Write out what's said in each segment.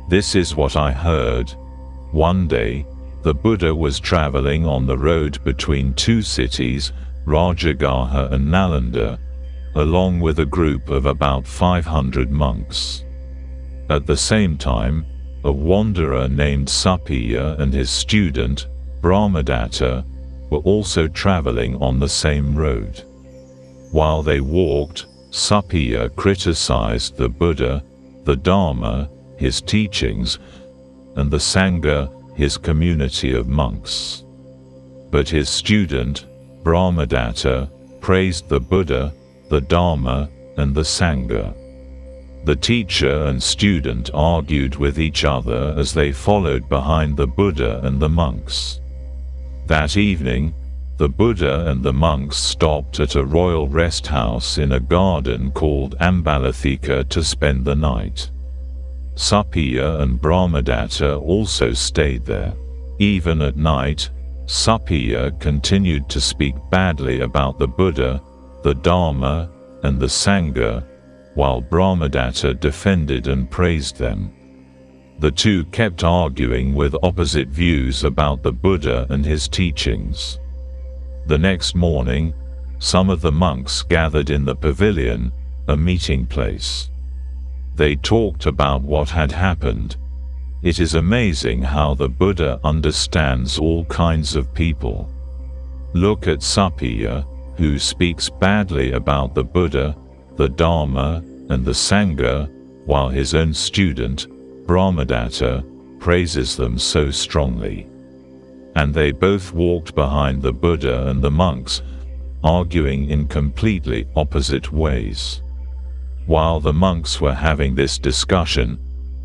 This is what I heard. One day, the Buddha was traveling on the road between two cities, Brahmajāla and Nalanda, along with a group of about 500 monks. At the same time, a wanderer named Suppiya and his student, Brahmadatta, were also traveling on the same road. While they walked, Suppiya criticized the Buddha, the Dhamma, his teachings, and the Sangha, his community of monks. But his student, Brahmadatta, praised the Buddha, the Dhamma, and the Sangha. The teacher and student argued with each other as they followed behind the Buddha and the monks. That evening, the Buddha and the monks stopped at a royal rest house in a garden called Ambalathika to spend the night. Suppiya and Brahmadatta also stayed there. Even at night, Suppiya continued to speak badly about the Buddha, the Dhamma, and the Sangha, while Brahmadatta defended and praised them. The two kept arguing with opposite views about the Buddha and his teachings. The next morning, some of the monks gathered in the pavilion, a meeting place. They talked about what had happened. It is amazing how the Buddha understands all kinds of people. Look at Suppiya, who speaks badly about the Buddha, the Dhamma, and the Sangha, while his own student, Brahmadatta, praises them so strongly. And they both walked behind the Buddha and the monks, arguing in completely opposite ways. While the monks were having this discussion,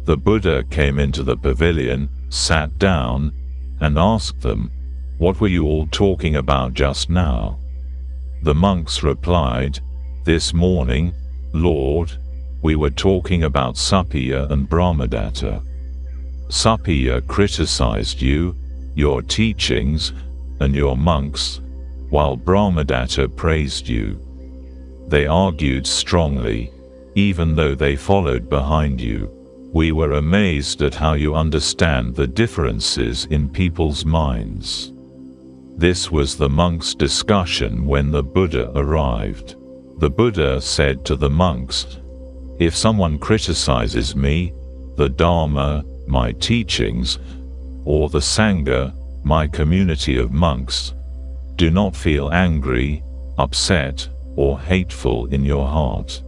the Buddha came into the pavilion, sat down, and asked them, "What were you all talking about just now?" The monks replied, "This morning, Lord, we were talking about Suppiya and Brahmadatta. Suppiya criticized you, your teachings, and your monks, while Brahmadatta praised you. They argued strongly, even though they followed behind you. We were amazed at how you understand the differences in people's minds." This was the monks' discussion when the Buddha arrived. The Buddha said to the monks, "If someone criticizes me, the Dhamma, my teachings, or the Sangha, my community of monks, do not feel angry, upset, or hateful in your heart.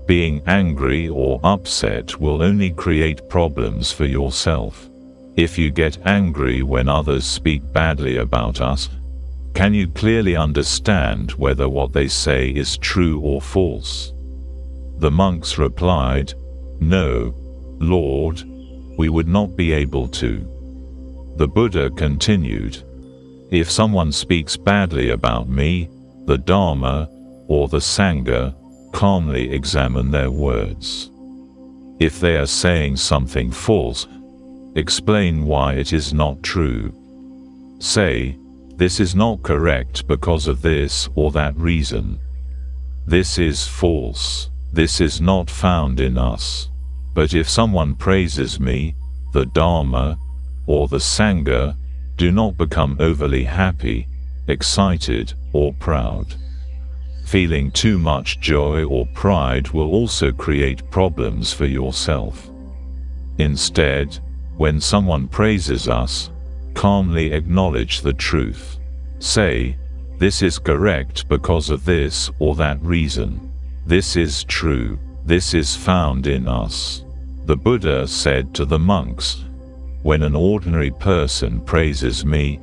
Being angry or upset will only create problems for yourself. If you get angry when others speak badly about us, can you clearly understand whether what they say is true or false?" The monks replied, "No, Lord, we would not be able to." The Buddha continued, "If someone speaks badly about me, the Dhamma, or the Sangha, calmly examine their words. If they are saying something false, explain why it is not true. Say, this is not correct because of this or that reason. This is false. This is not found in us. But if someone praises me, the Dhamma, or the Sangha, do not become overly happy, excited, or proud. Feeling too much joy or pride will also create problems for yourself. Instead, when someone praises us, calmly acknowledge the truth. Say, this is correct because of this or that reason. This is true. This is found in us." The Buddha said to the monks, "When an ordinary person praises me,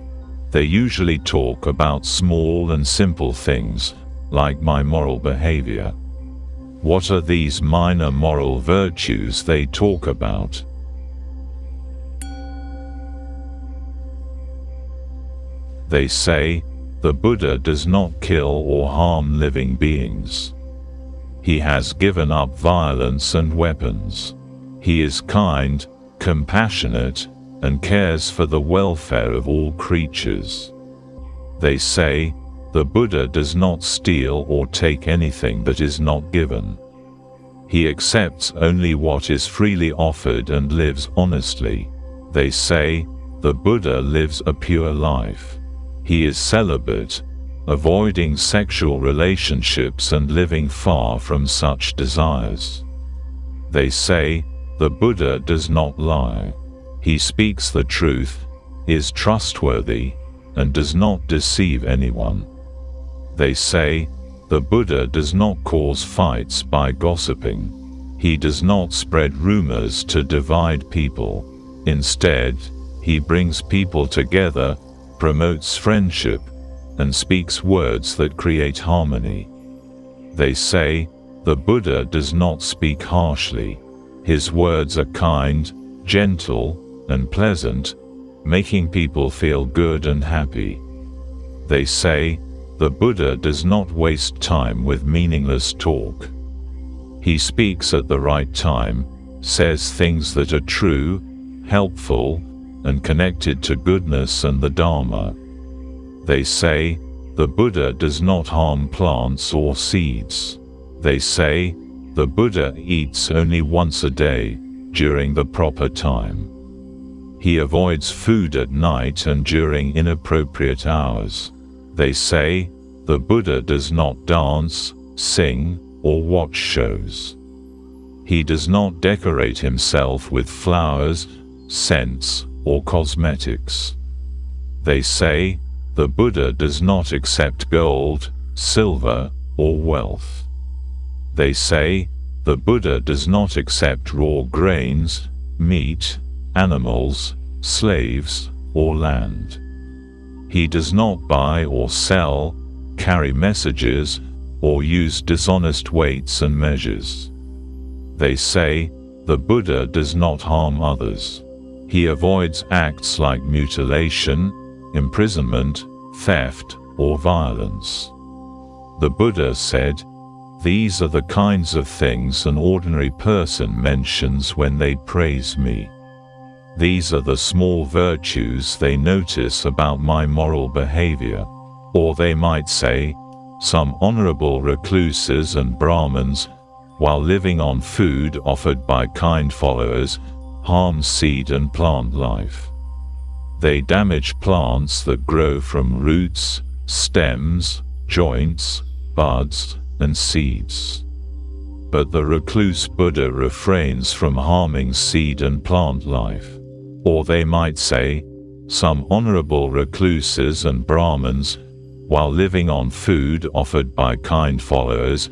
they usually talk about small and simple things, like my moral behavior. What are these minor moral virtues they talk about? They say, the Buddha does not kill or harm living beings. He has given up violence and weapons. He is kind, compassionate, and cares for the welfare of all creatures. They say, the Buddha does not steal or take anything that is not given. He accepts only what is freely offered and lives honestly. They say, the Buddha lives a pure life. He is celibate, avoiding sexual relationships and living far from such desires. They say, the Buddha does not lie. He speaks the truth, is trustworthy, and does not deceive anyone. They say, the Buddha does not cause fights by gossiping. He does not spread rumors to divide people. Instead, he brings people together, promotes friendship, and speaks words that create harmony. They say, the Buddha does not speak harshly. His words are kind, gentle, and pleasant, making people feel good and happy. They say, the Buddha does not waste time with meaningless talk. He speaks at the right time, says things that are true, helpful, and connected to goodness and the Dhamma. They say, the Buddha does not harm plants or seeds. They say, the Buddha eats only once a day, during the proper time. He avoids food at night and during inappropriate hours. They say, the Buddha does not dance, sing, or watch shows. He does not decorate himself with flowers, scents, or cosmetics. They say, the Buddha does not accept gold, silver, or wealth. They say, the Buddha does not accept raw grains, meat, animals, slaves, or land. He does not buy or sell, carry messages, or use dishonest weights and measures. They say, the Buddha does not harm others. He avoids acts like mutilation, imprisonment, theft, or violence. The Buddha said, these are the kinds of things an ordinary person mentions when they praise me. These are the small virtues they notice about my moral behavior. Or they might say, some honorable recluses and Brahmins, while living on food offered by kind followers, harm seed and plant life. They damage plants that grow from roots, stems, joints, buds, and seeds. But the recluse Buddha refrains from harming seed and plant life. Or they might say, some honorable recluses and Brahmins, while living on food offered by kind followers,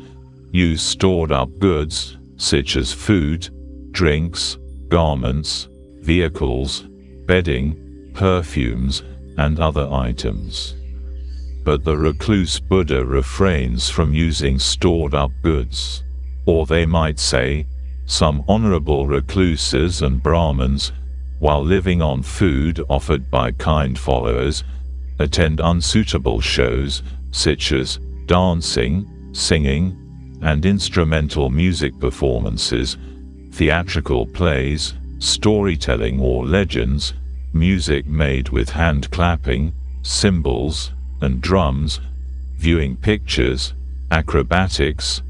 use stored-up goods, such as food, drinks, garments, vehicles, bedding, perfumes, and other items. But the recluse Buddha refrains from using stored-up goods. Or they might say, some honorable recluses and Brahmins, while living on food offered by kind followers, attend unsuitable shows, such as dancing, singing, and instrumental music performances, theatrical plays, storytelling or legends, music made with hand clapping, cymbals, and drums, viewing pictures, acrobatics,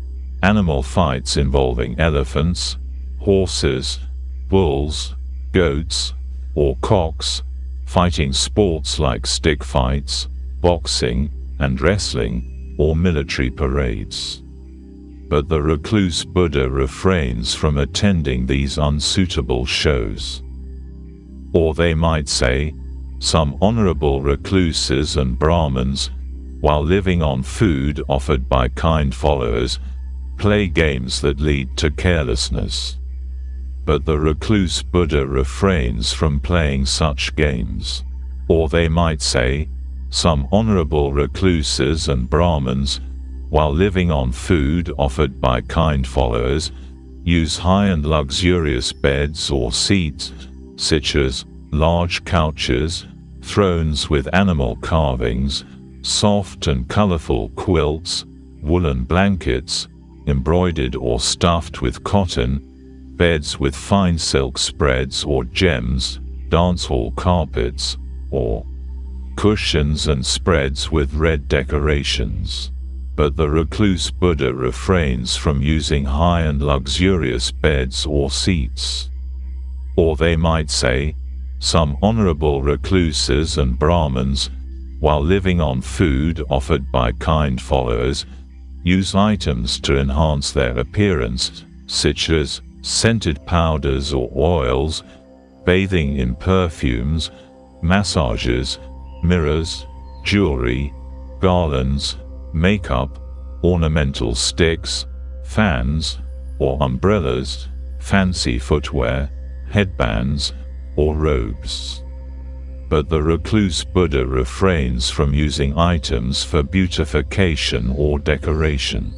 animal fights involving elephants, horses, bulls, goats, or cocks, fighting sports like stick fights, boxing, and wrestling, or military parades. But the recluse Buddha refrains from attending these unsuitable shows. Or they might say, some honorable recluses and Brahmins, while living on food offered by kind followers, play games that lead to carelessness. But the recluse Buddha refrains from playing such games. Or they might say, some honorable recluses and Brahmins, while living on food offered by kind followers, use high and luxurious beds or seats, such as large couches, thrones with animal carvings, soft and colorful quilts, woolen blankets, embroidered or stuffed with cotton, beds with fine silk spreads or gems, dance hall carpets, or cushions and spreads with red decorations. But the recluse Buddha refrains from using high and luxurious beds or seats. Or they might say, some honorable recluses and Brahmins, while living on food offered by kind followers, use items to enhance their appearance, such as scented powders or oils, bathing in perfumes, massages, mirrors, jewelry, garlands, makeup, ornamental sticks, fans, or umbrellas, fancy footwear, headbands, or robes. But the recluse Buddha refrains from using items for beautification or decoration.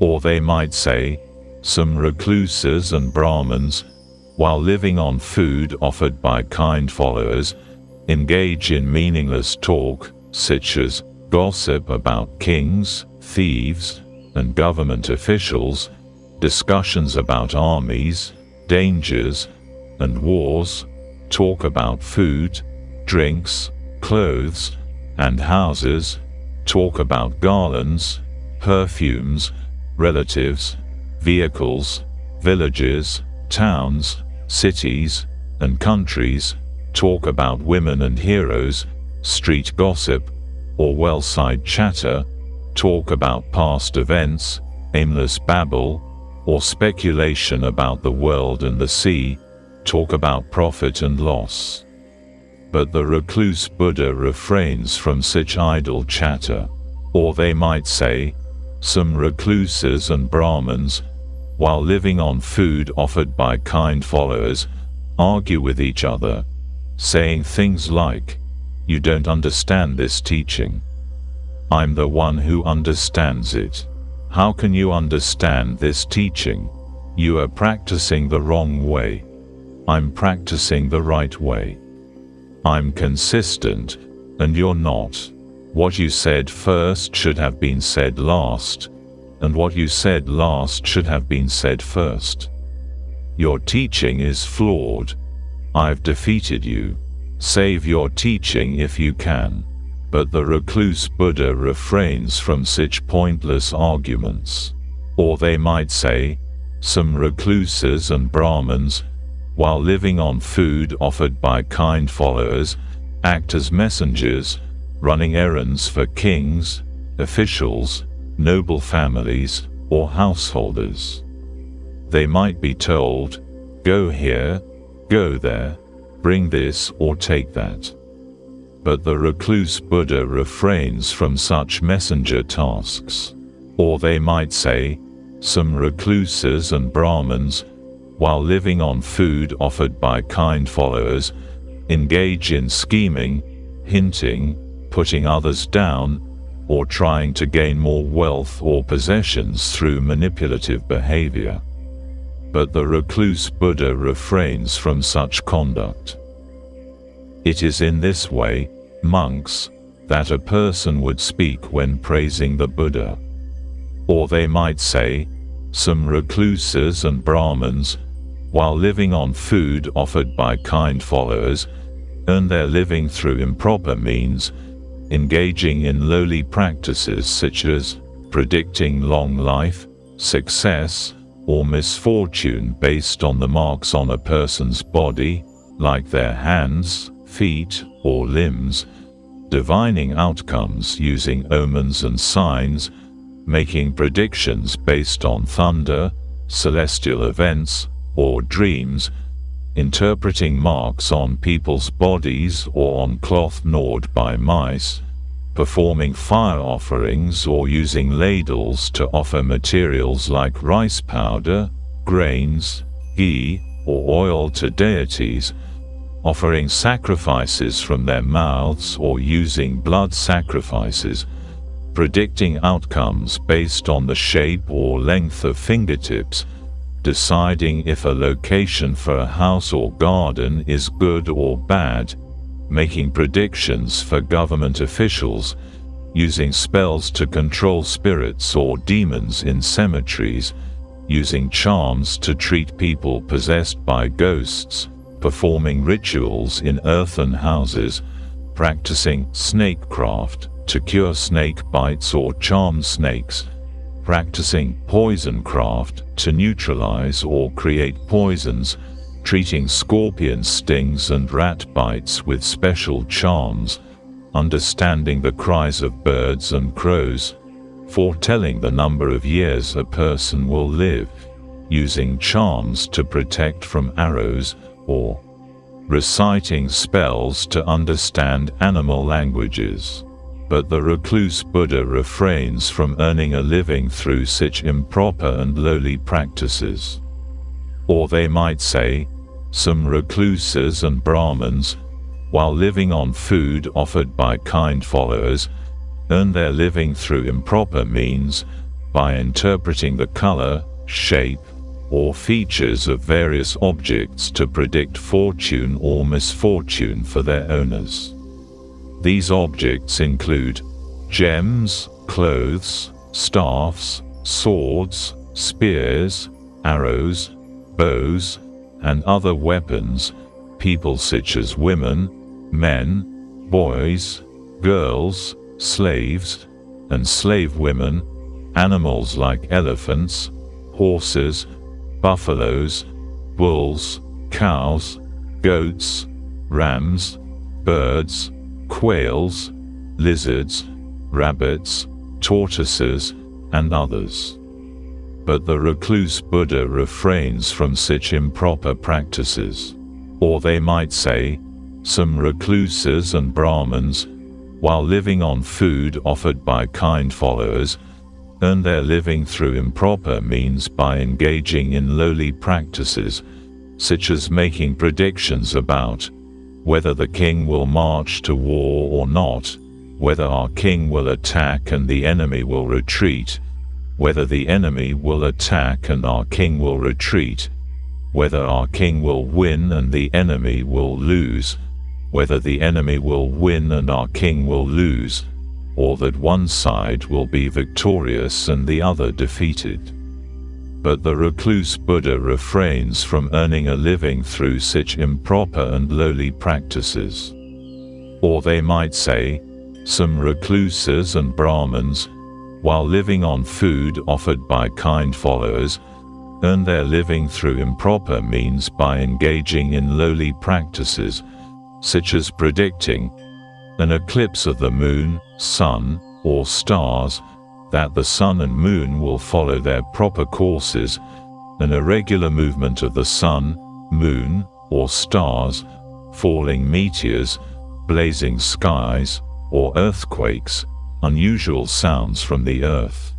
Or they might say, some recluses and Brahmins, while living on food offered by kind followers, engage in meaningless talk, such as gossip about kings, thieves, and government officials, discussions about armies, dangers, and wars, talk about food, drinks, clothes, and houses, talk about garlands, perfumes, relatives, vehicles, villages, towns, cities, and countries, talk about women and heroes, street gossip, or well-side chatter, talk about past events, aimless babble, or speculation about the world and the sea, talk about profit and loss. But the recluse Buddha refrains from such idle chatter. Or they might say, some recluses and Brahmins, while living on food offered by kind followers, argue with each other, saying things like, "You don't understand this teaching. I'm the one who understands it. How can you understand this teaching? You are practicing the wrong way. I'm practicing the right way. I'm consistent, and you're not. What you said first should have been said last, and what you said last should have been said first. Your teaching is flawed. I've defeated you. Save your teaching if you can." But the recluse Buddha refrains from such pointless arguments. Or they might say, some recluses and Brahmins, while living on food offered by kind followers, act as messengers, running errands for kings, officials, noble families, or householders. They might be told, "Go here, go there, bring this or take that." But the recluse Buddha refrains from such messenger tasks. Or they might say, some recluses and Brahmins, while living on food offered by kind followers, engage in scheming, hinting, putting others down, or trying to gain more wealth or possessions through manipulative behavior. But the recluse Buddha refrains from such conduct. It is in this way, monks, that a person would speak when praising the Buddha. Or they might say, some recluses and Brahmins, while living on food offered by kind followers, earn their living through improper means, engaging in lowly practices such as predicting long life, success, or misfortune based on the marks on a person's body, like their hands, feet, or limbs, divining outcomes using omens and signs, making predictions based on thunder, celestial events, or dreams, interpreting marks on people's bodies or on cloth gnawed by mice, performing fire offerings or using ladles to offer materials like rice powder, grains, ghee, or oil to deities, offering sacrifices from their mouths or using blood sacrifices, predicting outcomes based on the shape or length of fingertips, deciding if a location for a house or garden is good or bad, making predictions for government officials, using spells to control spirits or demons in cemeteries, using charms to treat people possessed by ghosts, performing rituals in earthen houses, practicing snakecraft, to cure snake bites or charm snakes, practicing poison craft to neutralize or create poisons, treating scorpion stings and rat bites with special charms, understanding the cries of birds and crows, foretelling the number of years a person will live, using charms to protect from arrows, or reciting spells to understand animal languages. But the recluse Buddha refrains from earning a living through such improper and lowly practices. Or they might say, some recluses and Brahmins, while living on food offered by kind followers, earn their living through improper means by interpreting the color, shape, or features of various objects to predict fortune or misfortune for their owners. These objects include gems, clothes, staffs, swords, spears, arrows, bows, and other weapons, people such as women, men, boys, girls, slaves, and slave women, animals like elephants, horses, buffaloes, bulls, cows, goats, rams, birds, quails, lizards, rabbits, tortoises, and others. But the recluse Buddha refrains from such improper practices. Or they might say, some recluses and Brahmins, while living on food offered by kind followers, earn their living through improper means by engaging in lowly practices, such as making predictions about whether the king will march to war or not, whether our king will attack and the enemy will retreat, whether the enemy will attack and our king will retreat, whether our king will win and the enemy will lose, whether the enemy will win and our king will lose, or that one side will be victorious and the other defeated. But the recluse Buddha refrains from earning a living through such improper and lowly practices. Or they might say, some recluses and Brahmins, while living on food offered by kind followers, earn their living through improper means by engaging in lowly practices, such as predicting an eclipse of the moon, sun, or stars, that the sun and moon will follow their proper courses, an irregular movement of the sun, moon, or stars, falling meteors, blazing skies, or earthquakes, unusual sounds from the earth,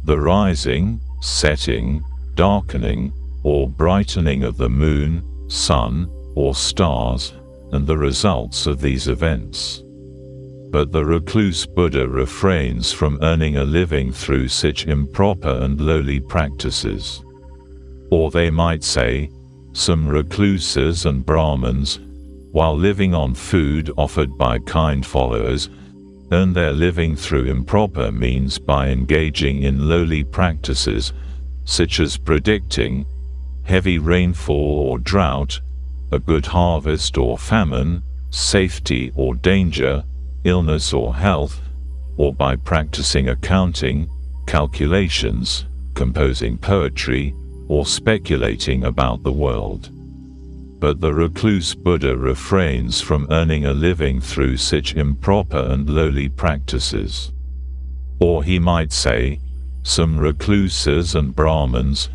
the rising, setting, darkening, or brightening of the moon, sun, or stars, and the results of these events. But the recluse Buddha refrains from earning a living through such improper and lowly practices. Or they might say, some recluses and Brahmins, while living on food offered by kind followers, earn their living through improper means by engaging in lowly practices, such as predicting heavy rainfall or drought, a good harvest or famine, safety or danger, illness or health, or by practicing accounting, calculations, composing poetry, or speculating about the world. But the recluse Buddha refrains from earning a living through such improper and lowly practices. Or he might say, some recluses and Brahmins,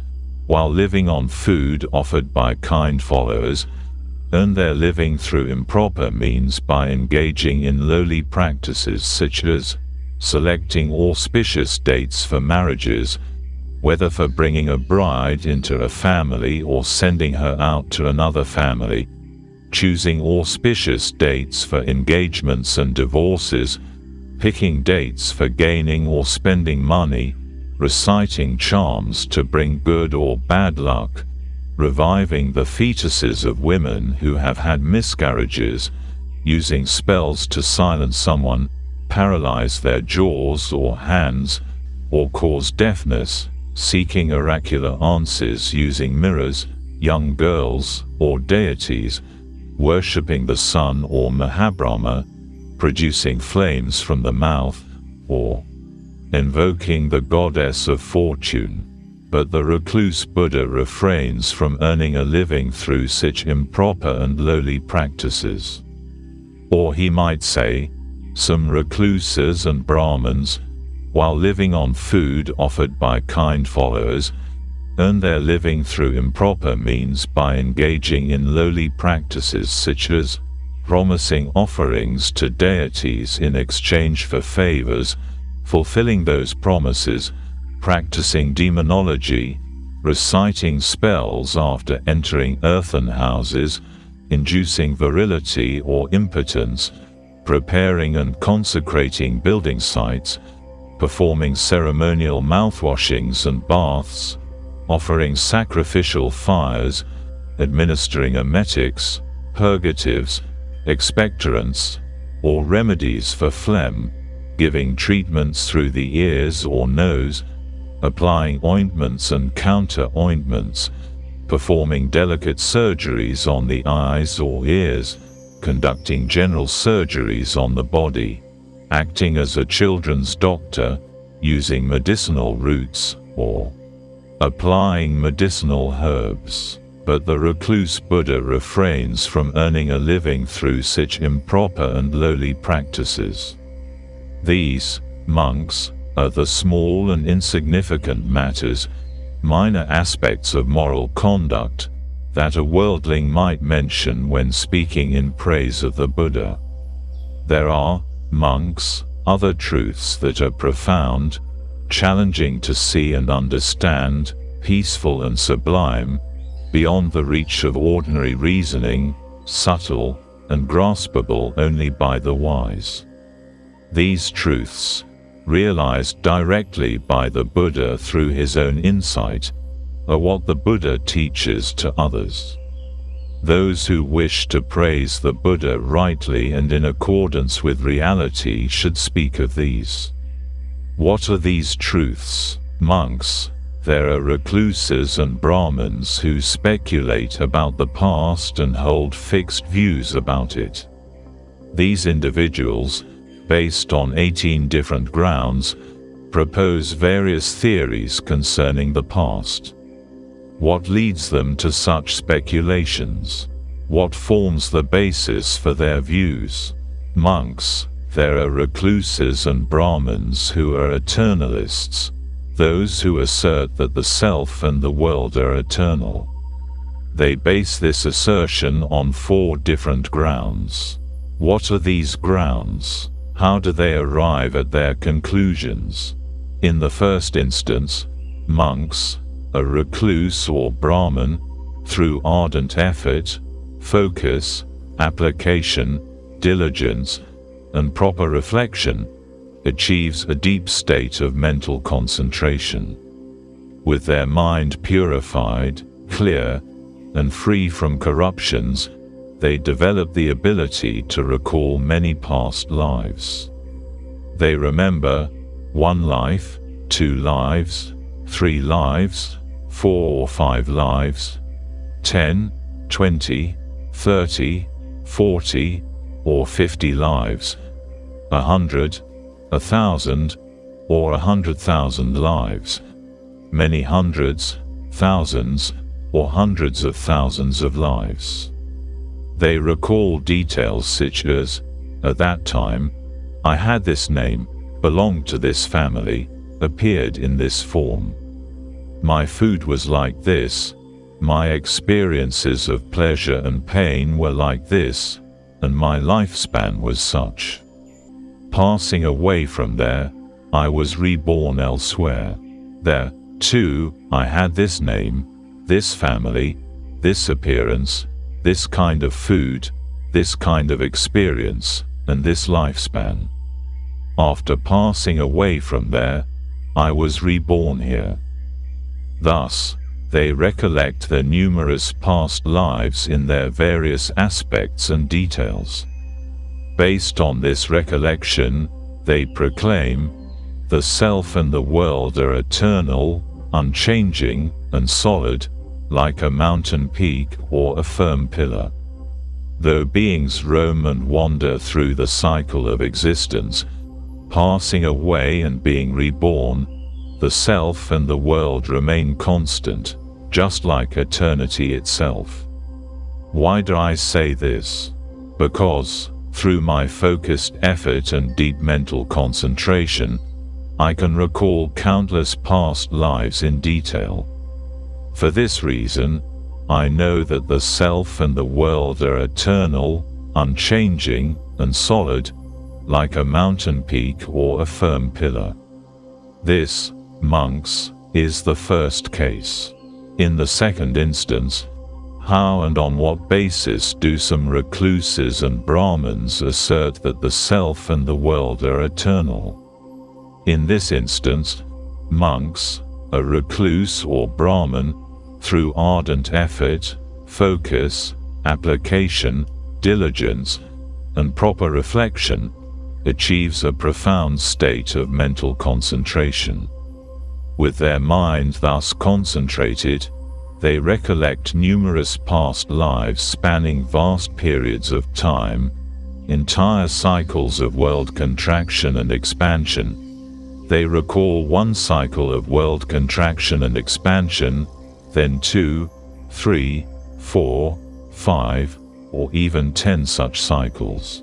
while living on food offered by kind followers, earn their living through improper means by engaging in lowly practices such as selecting auspicious dates for marriages, whether for bringing a bride into a family or sending her out to another family, choosing auspicious dates for engagements and divorces, picking dates for gaining or spending money, reciting charms to bring good or bad luck, reviving the fetuses of women who have had miscarriages, using spells to silence someone, paralyze their jaws or hands, or cause deafness, seeking oracular answers using mirrors, young girls, or deities, worshipping the sun or Mahabrahma, producing flames from the mouth, or invoking the goddess of fortune. But the recluse Buddha refrains from earning a living through such improper and lowly practices. Or he might say, some recluses and Brahmins, while living on food offered by kind followers, earn their living through improper means by engaging in lowly practices such as promising offerings to deities in exchange for favors, fulfilling those promises, practicing demonology, reciting spells after entering earthen houses, inducing virility or impotence, preparing and consecrating building sites, performing ceremonial mouthwashings and baths, offering sacrificial fires, administering emetics, purgatives, expectorants, or remedies for phlegm, giving treatments through the ears or nose, applying ointments and counter-ointments, performing delicate surgeries on the eyes or ears, conducting general surgeries on the body, acting as a children's doctor, using medicinal roots, or applying medicinal herbs. But the recluse Buddha refrains from earning a living through such improper and lowly practices. These, monks, are the small and insignificant matters, minor aspects of moral conduct, that a worldling might mention when speaking in praise of the Buddha. There are, monks, other truths that are profound, challenging to see and understand, peaceful and sublime, beyond the reach of ordinary reasoning, subtle, and graspable only by the wise. These truths, realized directly by the Buddha through his own insight, are what the Buddha teaches to others. Those who wish to praise the Buddha rightly and in accordance with reality should speak of these. What are these truths, monks? There are recluses and Brahmins who speculate about the past and hold fixed views about it. These individuals, based on 18 different grounds, propose various theories concerning the past. What leads them to such speculations? What forms the basis for their views? Monks, there are recluses and Brahmins who are eternalists, those who assert that the self and the world are eternal. They base this assertion on 4 different grounds. What are these grounds? How do they arrive at their conclusions? In the first instance, monks, a recluse or Brahmin, through ardent effort, focus, application, diligence, and proper reflection, achieves a deep state of mental concentration. With their mind purified, clear, and free from corruptions, they develop the ability to recall many past lives. They remember 1 life, 2 lives, 3 lives, 4 or 5 lives, 10, 20, 30, 40, or 50 lives, 100, 1,000, or 100,000 lives, many hundreds, thousands, or hundreds of thousands of lives. They recall details such as, at that time, I had this name, belonged to this family, appeared in this form. My food was like this, my experiences of pleasure and pain were like this, and my lifespan was such. Passing away from there, I was reborn elsewhere. There, too, I had this name, this family, this appearance, this kind of food, this kind of experience, and this lifespan. After passing away from there, I was reborn here. Thus, they recollect their numerous past lives in their various aspects and details. Based on this recollection, they proclaim, the self and the world are eternal, unchanging, and solid, like a mountain peak or a firm pillar. Though beings roam and wander through the cycle of existence, passing away and being reborn, the self and the world remain constant, just like eternity itself. Why do I say this? Because, through my focused effort and deep mental concentration, I can recall countless past lives in detail. For this reason, I know that the self and the world are eternal, unchanging, and solid, like a mountain peak or a firm pillar. This, monks, is the first case. In the second instance, how and on what basis do some recluses and Brahmins assert that the self and the world are eternal? In this instance, monks, a recluse or Brahmin, through ardent effort, focus, application, diligence, and proper reflection, achieves a profound state of mental concentration. With their mind thus concentrated, they recollect numerous past lives spanning vast periods of time, entire cycles of world contraction and expansion. They recall one cycle of world contraction and expansion, then 2, 3, 4, 5, or even 10 such cycles.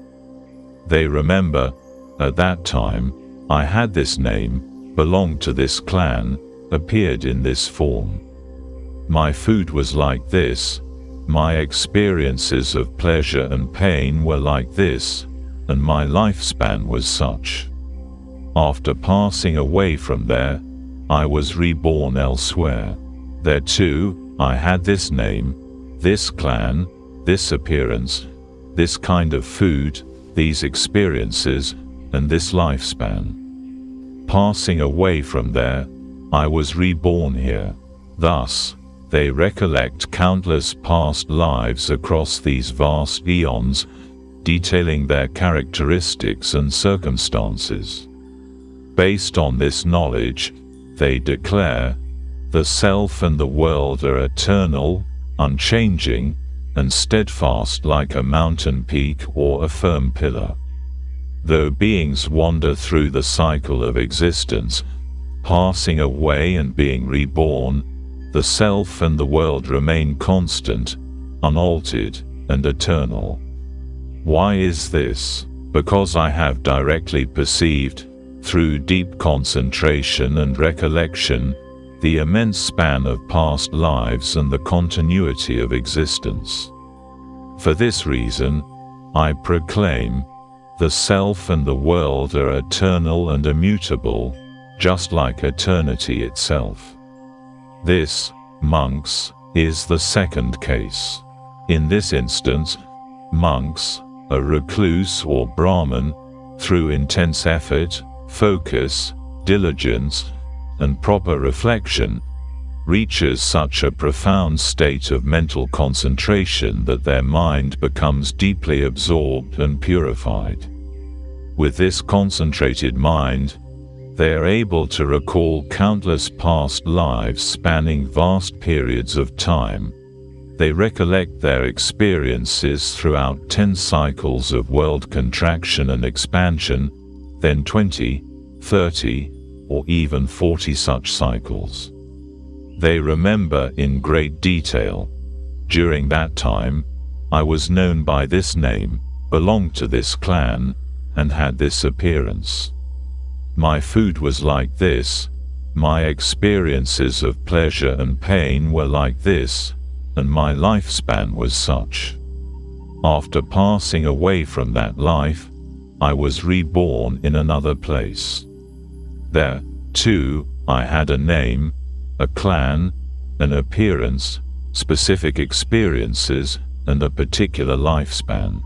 They remember, at that time, I had this name, belonged to this clan, appeared in this form. My food was like this, my experiences of pleasure and pain were like this, and my lifespan was such. After passing away from there, I was reborn elsewhere. There too, I had this name, this clan, this appearance, this kind of food, these experiences, and this lifespan. Passing away from there, I was reborn here. Thus, they recollect countless past lives across these vast eons, detailing their characteristics and circumstances. Based on this knowledge, they declare, the self and the world are eternal, unchanging, and steadfast like a mountain peak or a firm pillar. Though beings wander through the cycle of existence, passing away and being reborn, the self and the world remain constant, unaltered, and eternal. Why is this? Because I have directly perceived, through deep concentration and recollection, the immense span of past lives and the continuity of existence. For this reason, I proclaim, the self and the world are eternal and immutable, just like eternity itself. This, monks, is the second case. In this instance, monks, a recluse or Brahmin, through intense effort, focus, diligence, and proper reflection, reaches such a profound state of mental concentration that their mind becomes deeply absorbed and purified. With this concentrated mind, they are able to recall countless past lives spanning vast periods of time. They recollect their experiences throughout 10 cycles of world contraction and expansion, then 20, 30, or even 40 such cycles. They remember in great detail, during that time, I was known by this name, belonged to this clan, and had this appearance. My food was like this, my experiences of pleasure and pain were like this, and my lifespan was such. After passing away from that life, I was reborn in another place. There, too, I had a name, a clan, an appearance, specific experiences, and a particular lifespan.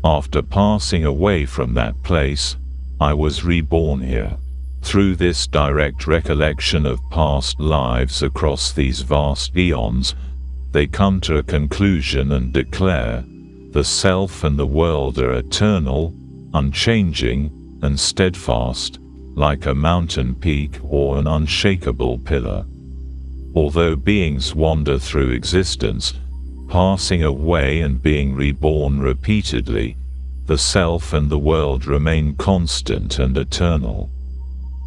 After passing away from that place, I was reborn here. Through this direct recollection of past lives across these vast eons, they come to a conclusion and declare, the self and the world are eternal, unchanging, and steadfast, like a mountain peak or an unshakable pillar. Although beings wander through existence, passing away and being reborn repeatedly, the self and the world remain constant and eternal.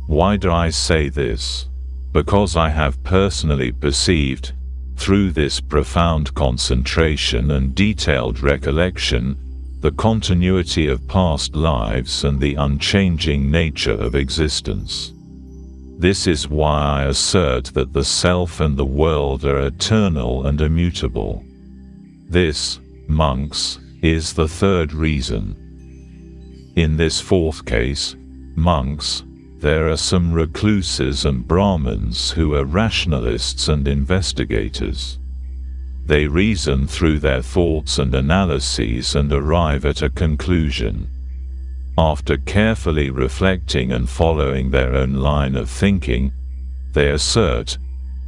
Why do I say this? Because I have personally perceived, through this profound concentration and detailed recollection, the continuity of past lives and the unchanging nature of existence. This is why I assert that the self and the world are eternal and immutable. This, monks, is the third reason. In this fourth case, monks, there are some recluses and Brahmins who are rationalists and investigators. They reason through their thoughts and analyses and arrive at a conclusion. After carefully reflecting and following their own line of thinking, they assert,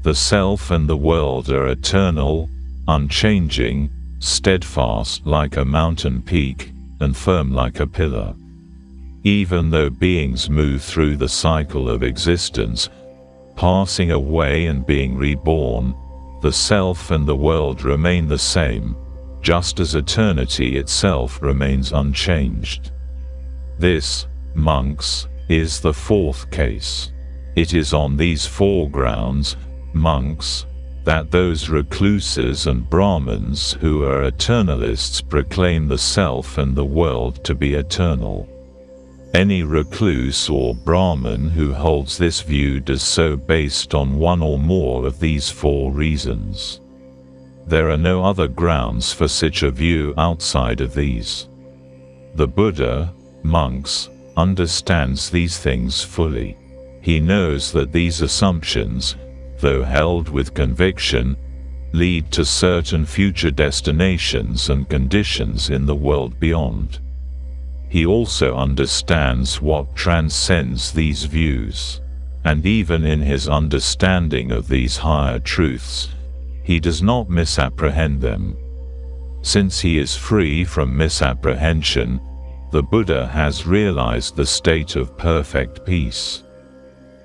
the self and the world are eternal, unchanging, steadfast like a mountain peak, and firm like a pillar. Even though beings move through the cycle of existence, passing away and being reborn, the self and the world remain the same, just as eternity itself remains unchanged. This, monks, is the fourth case. It is on these four grounds, monks, that those recluses and Brahmins who are eternalists proclaim the self and the world to be eternal. Any recluse or Brahmin who holds this view does so based on one or more of these four reasons. There are no other grounds for such a view outside of these. The Buddha, monks, understands these things fully. He knows that these assumptions, though held with conviction, lead to certain future destinations and conditions in the world beyond. He also understands what transcends these views, and even in his understanding of these higher truths, he does not misapprehend them. Since he is free from misapprehension, the Buddha has realized the state of perfect peace.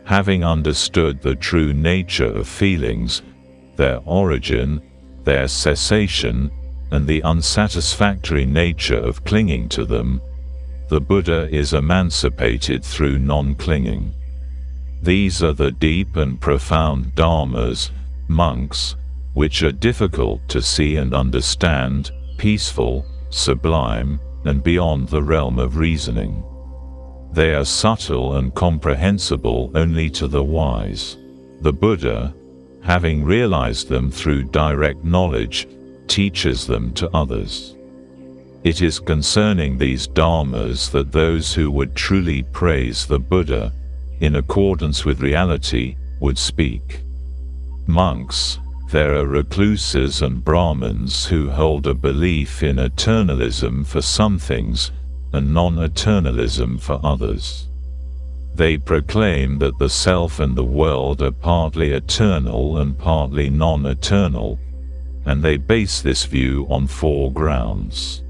Having understood the true nature of feelings, their origin, their cessation, and the unsatisfactory nature of clinging to them, the Buddha is emancipated through non-clinging. These are the deep and profound dharmas, monks, which are difficult to see and understand, peaceful, sublime, and beyond the realm of reasoning. They are subtle and comprehensible only to the wise. The Buddha, having realized them through direct knowledge, teaches them to others. It is concerning these dharmas that those who would truly praise the Buddha, in accordance with reality, would speak. Monks, there are recluses and Brahmins who hold a belief in eternalism for some things, and non-eternalism for others. They proclaim that the self and the world are partly eternal and partly non-eternal, and they base this view on four grounds.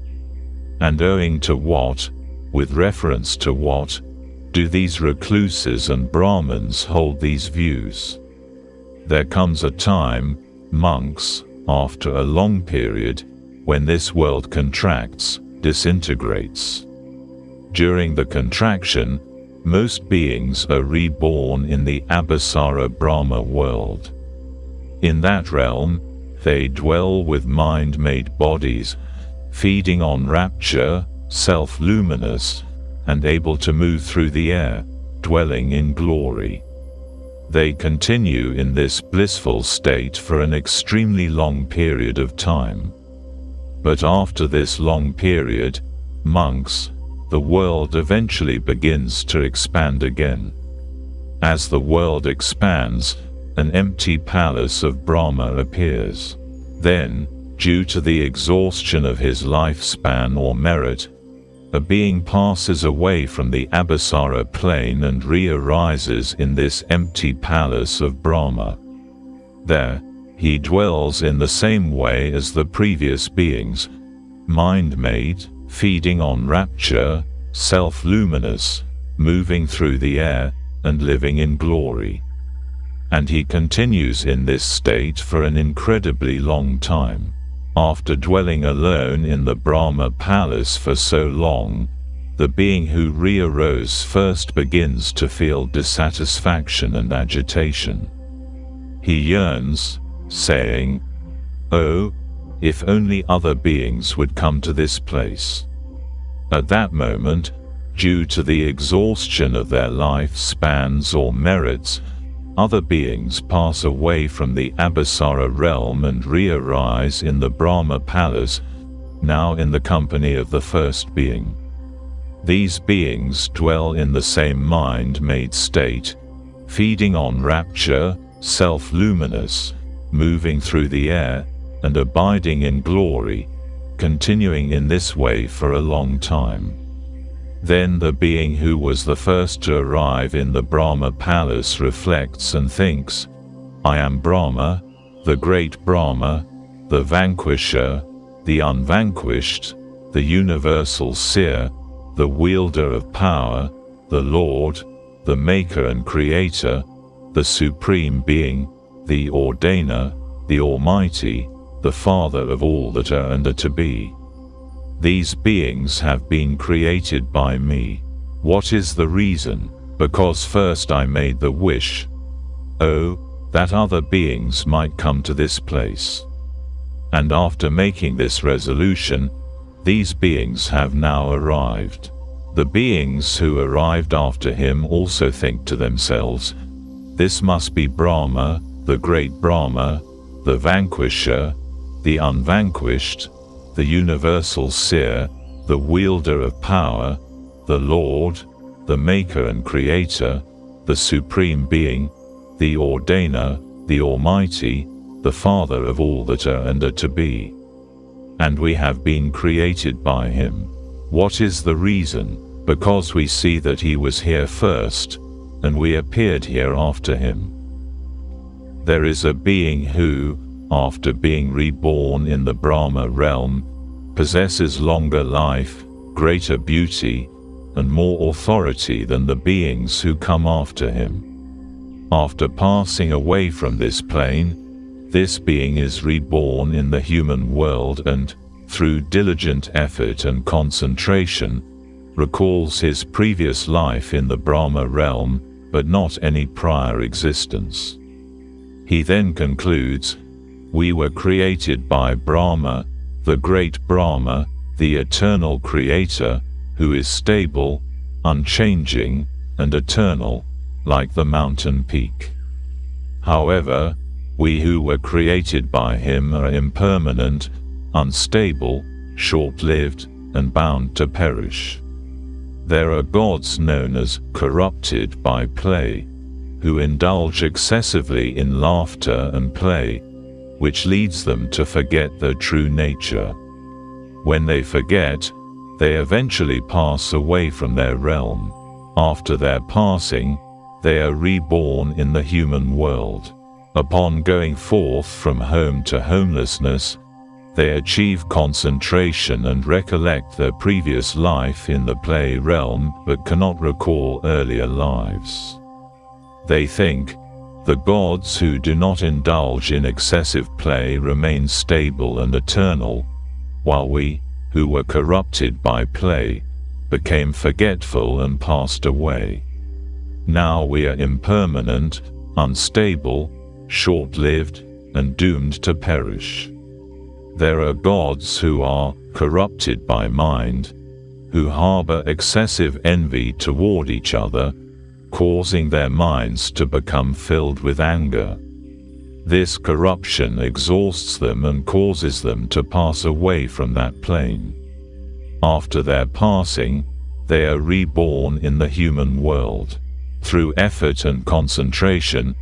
And owing to what, with reference to what, do these recluses and Brahmins hold these views? There comes a time, monks, after a long period, when this world contracts, disintegrates. During the contraction, most beings are reborn in the Abhisara Brahma world. In that realm, they dwell with mind-made bodies, feeding on rapture, self-luminous, and able to move through the air, dwelling in glory. They continue in this blissful state for an extremely long period of time. But after this long period, monks, the world eventually begins to expand again. As the world expands, an empty palace of Brahma appears. Then, due to the exhaustion of his lifespan or merit, a being passes away from the Abhisara plane and re-arises in this empty palace of Brahma. There, he dwells in the same way as the previous beings, mind-made, feeding on rapture, self-luminous, moving through the air, and living in glory. And he continues in this state for an incredibly long time. After dwelling alone in the Brahma palace for so long, the being who re-arose first begins to feel dissatisfaction and agitation. He yearns, saying, "Oh, if only other beings would come to this place." At that moment, due to the exhaustion of their life spans or merits, other beings pass away from the Abhisara realm and re-arise in the Brahma palace, now in the company of the first being. These beings dwell in the same mind-made state, feeding on rapture, self-luminous, moving through the air, and abiding in glory, continuing in this way for a long time. Then the being who was the first to arrive in the Brahma palace reflects and thinks, "I am Brahma, the great Brahma, the vanquisher, the unvanquished, the universal seer, the wielder of power, the Lord, the maker and creator, the supreme being, the ordainer, the Almighty, the Father of all that are and are to be. These beings have been created by me. What is the reason? Because first I made the wish, oh, that other beings might come to this place. And after making this resolution, these beings have now arrived." The beings who arrived after him also think to themselves, "This must be Brahma, the great Brahma, the vanquisher, the unvanquished, the universal seer, the wielder of power, the Lord, the maker and creator, the supreme being, the ordainer, the Almighty, the Father of all that are and are to be. And we have been created by him. What is the reason? Because we see that he was here first, and we appeared here after him. There is a being who, after being reborn in the Brahma realm, possesses longer life, greater beauty, and more authority than the beings who come after him. After passing away from this plane, this being is reborn in the human world and, through diligent effort and concentration, recalls his previous life in the Brahma realm, but not any prior existence. He then concludes, "We were created by Brahma, the great Brahma, the eternal creator, who is stable, unchanging, and eternal, like the mountain peak. However, we who were created by him are impermanent, unstable, short-lived, and bound to perish. There are gods known as corrupted by play, who indulge excessively in laughter and play, which leads them to forget their true nature. When they forget, they eventually pass away from their realm. After their passing, they are reborn in the human world. Upon going forth from home to homelessness, they achieve concentration and recollect their previous life in the play realm but cannot recall earlier lives. They think, the gods who do not indulge in excessive play remain stable and eternal, while we, who were corrupted by play, became forgetful and passed away. Now we are impermanent, unstable, short-lived, and doomed to perish. There are gods who are corrupted by mind, who harbor excessive envy toward each other, causing their minds to become filled with anger. This corruption exhausts them and causes them to pass away from that plane. After their passing, they are reborn in the human world. Through effort and concentration,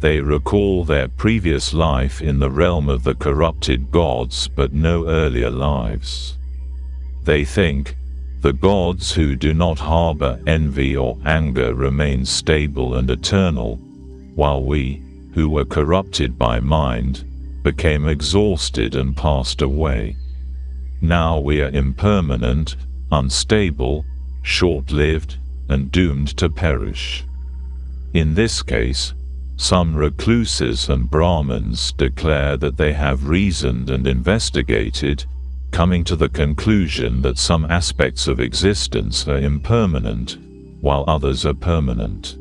they recall their previous life in the realm of the corrupted gods but no earlier lives. They think, the gods who do not harbor envy or anger remain stable and eternal, while we, who were corrupted by mind, became exhausted and passed away. Now we are impermanent, unstable, short-lived, and doomed to perish. In this case, Some recluses and Brahmins declare that they have reasoned and investigated, coming to the conclusion that some aspects of existence are impermanent, while others are permanent.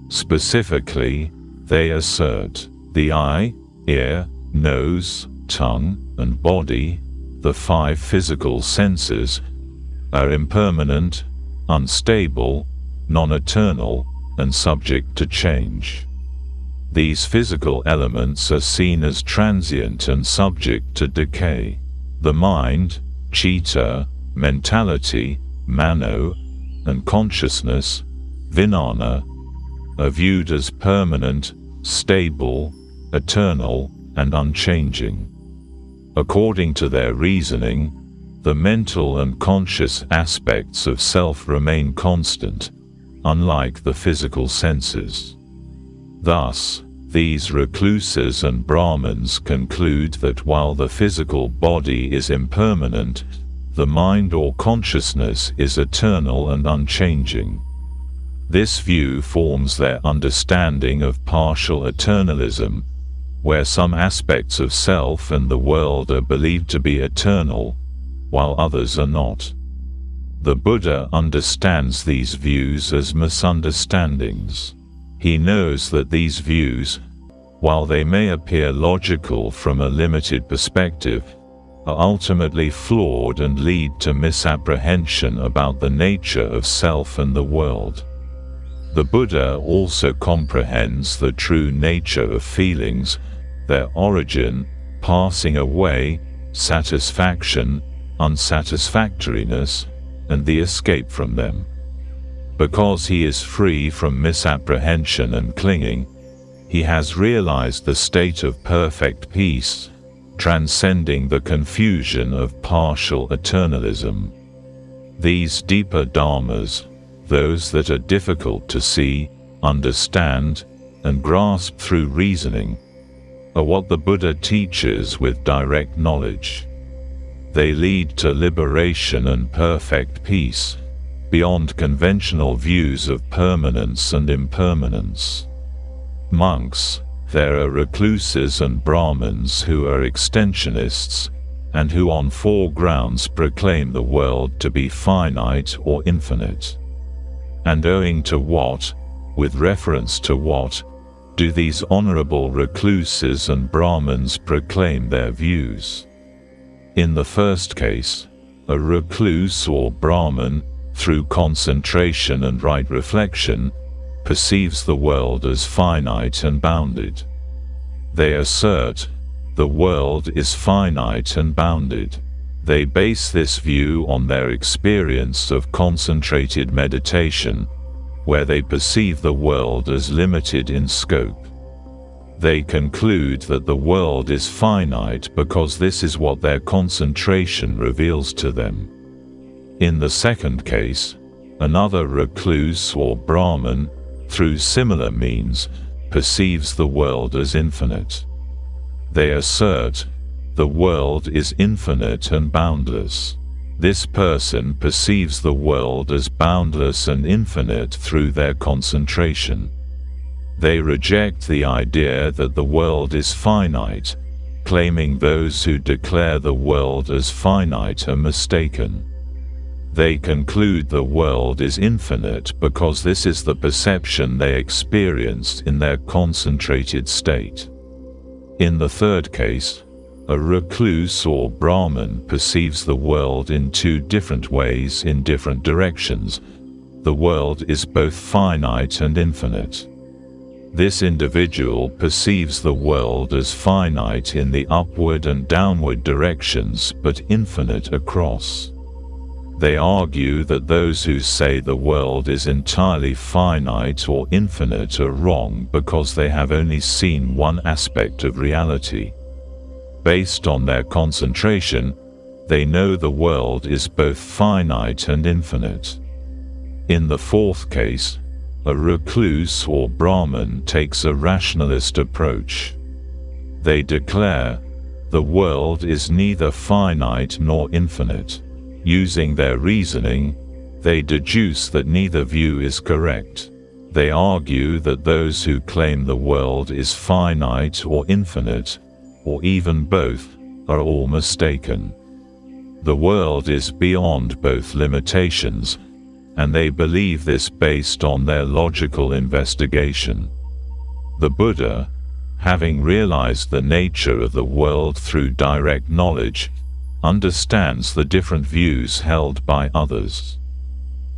Specifically, they assert the eye, ear, nose, tongue, and body, the 5 physical senses, are impermanent, unstable, non-eternal, and subject to change. These physical elements are seen as transient and subject to decay. The mind, citta, mentality, mano, and consciousness, vijnana, are viewed as permanent, stable, eternal, and unchanging. According to their reasoning, the mental and conscious aspects of self remain constant, unlike the physical senses. Thus, these recluses and Brahmins conclude that while the physical body is impermanent, the mind or consciousness is eternal and unchanging. This view forms their understanding of partial eternalism, where some aspects of self and the world are believed to be eternal, while others are not. The Buddha understands these views as misunderstandings. He knows that these views, while they may appear logical from a limited perspective, are ultimately flawed and lead to misapprehension about the nature of self and the world. The Buddha also comprehends the true nature of feelings, their origin, passing away, satisfaction, unsatisfactoriness, and the escape from them. Because he is free from misapprehension and clinging, he has realized the state of perfect peace, transcending the confusion of partial eternalism. These deeper dharmas, those that are difficult to see, understand, and grasp through reasoning, are what the Buddha teaches with direct knowledge. They lead to liberation and perfect peace, beyond conventional views of permanence and impermanence. Monks, there are recluses and Brahmins who are extensionists, and who on 4 grounds proclaim the world to be finite or infinite. And owing to what, with reference to what, do these honorable recluses and Brahmins proclaim their views? In the first case, a recluse or Brahmin, through concentration and right reflection, perceives the world as finite and bounded. They assert, the world is finite and bounded. They base this view on their experience of concentrated meditation, where they perceive the world as limited in scope. They conclude that the world is finite because this is what their concentration reveals to them. In the second case, another recluse or Brahmin, through similar means, perceives the world as infinite. They assert, the world is infinite and boundless. This person perceives the world as boundless and infinite through their concentration. They reject the idea that the world is finite, claiming those who declare the world as finite are mistaken. They conclude the world is infinite because this is the perception they experienced in their concentrated state. In the third case, a recluse or Brahmin perceives the world in 2 different ways in different directions. The world is both finite and infinite. This individual perceives the world as finite in the upward and downward directions but infinite across. They argue that those who say the world is entirely finite or infinite are wrong because they have only seen one aspect of reality. Based on their concentration, they know the world is both finite and infinite. In the fourth case, a recluse or Brahmin takes a rationalist approach. They declare, the world is neither finite nor infinite. Using their reasoning, they deduce that neither view is correct. They argue that those who claim the world is finite or infinite, or even both, are all mistaken. The world is beyond both limitations, and they believe this based on their logical investigation. The Buddha, having realized the nature of the world through direct knowledge, understands the different views held by others.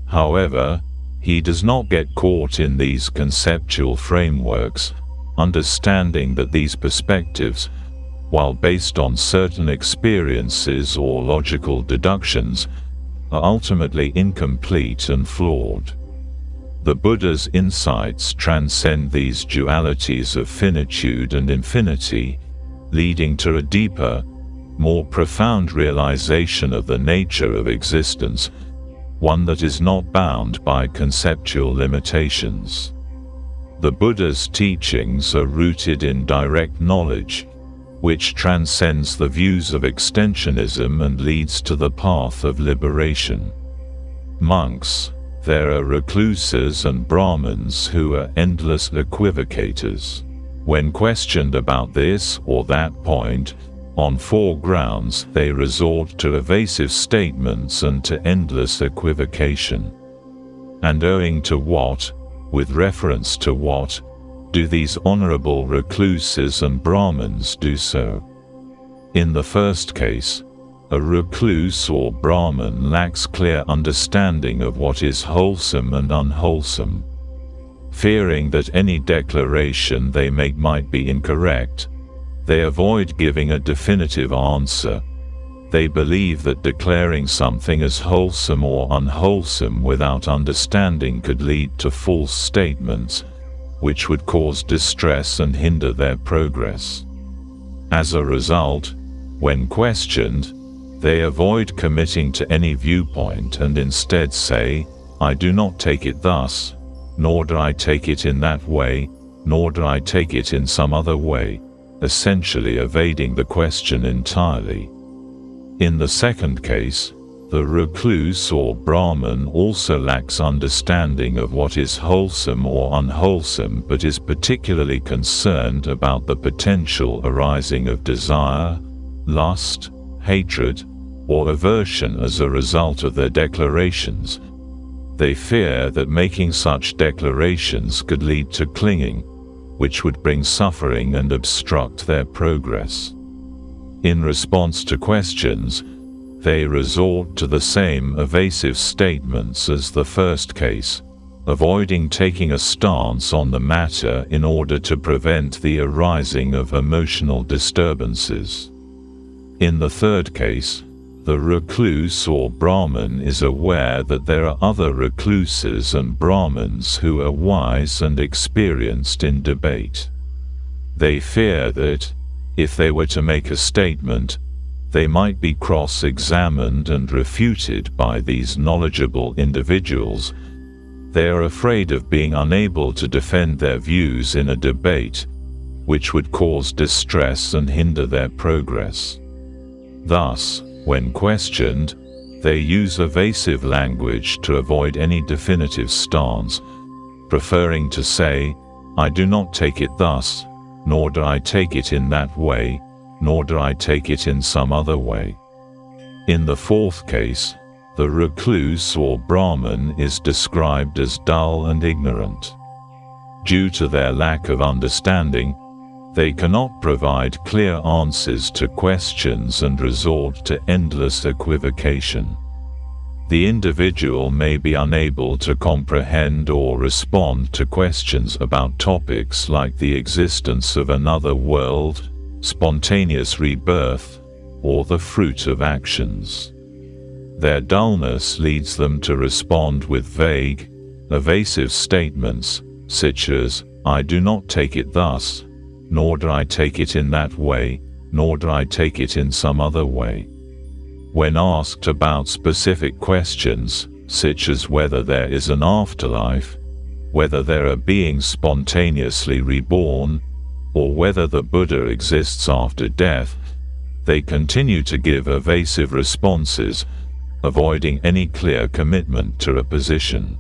However, he does not get caught in these conceptual frameworks, understanding that these perspectives, while based on certain experiences or logical deductions, are ultimately incomplete and flawed. The Buddha's insights transcend these dualities of finitude and infinity, leading to a deeper, more profound realization of the nature of existence, one that is not bound by conceptual limitations. The Buddha's teachings are rooted in direct knowledge, which transcends the views of extensionism and leads to the path of liberation. Monks, there are recluses and Brahmins who are endless equivocators. When questioned about this or that point, on 4 grounds they resort to evasive statements and to endless equivocation. And owing to what, with reference to what, do these honorable recluses and Brahmins do so? In the first case, a recluse or Brahmin lacks clear understanding of what is wholesome and unwholesome. Fearing that any declaration they make might be incorrect, they avoid giving a definitive answer. They believe that declaring something as wholesome or unwholesome without understanding could lead to false statements, which would cause distress and hinder their progress. As a result, when questioned, they avoid committing to any viewpoint and instead say, "I do not take it thus, nor do I take it in that way, nor do I take it in some other way," essentially evading the question entirely. In the second case, the recluse or Brahmin also lacks understanding of what is wholesome or unwholesome but is particularly concerned about the potential arising of desire, lust, hatred, or aversion as a result of their declarations. They fear that making such declarations could lead to clinging, which would bring suffering and obstruct their progress. In response to questions, they resort to the same evasive statements as the first case, avoiding taking a stance on the matter in order to prevent the arising of emotional disturbances. In the third case, the recluse or Brahmin is aware that there are other recluses and Brahmins who are wise and experienced in debate. They fear that, if they were to make a statement, they might be cross-examined and refuted by these knowledgeable individuals. They are afraid of being unable to defend their views in a debate, which would cause distress and hinder their progress. Thus, when questioned, they use evasive language to avoid any definitive stance, preferring to say, "I do not take it thus, nor do I take it in that way, nor do I take it in some other way." In the fourth case, the recluse or Brahmin is described as dull and ignorant. Due to their lack of understanding, they cannot provide clear answers to questions and resort to endless equivocation. The individual may be unable to comprehend or respond to questions about topics like the existence of another world, spontaneous rebirth, or the fruit of actions. Their dullness leads them to respond with vague, evasive statements, such as, "I do not take it thus, nor do I take it in that way, nor do I take it in some other way." When asked about specific questions, such as whether there is an afterlife, whether there are beings spontaneously reborn, or whether the Buddha exists after death, they continue to give evasive responses, avoiding any clear commitment to a position.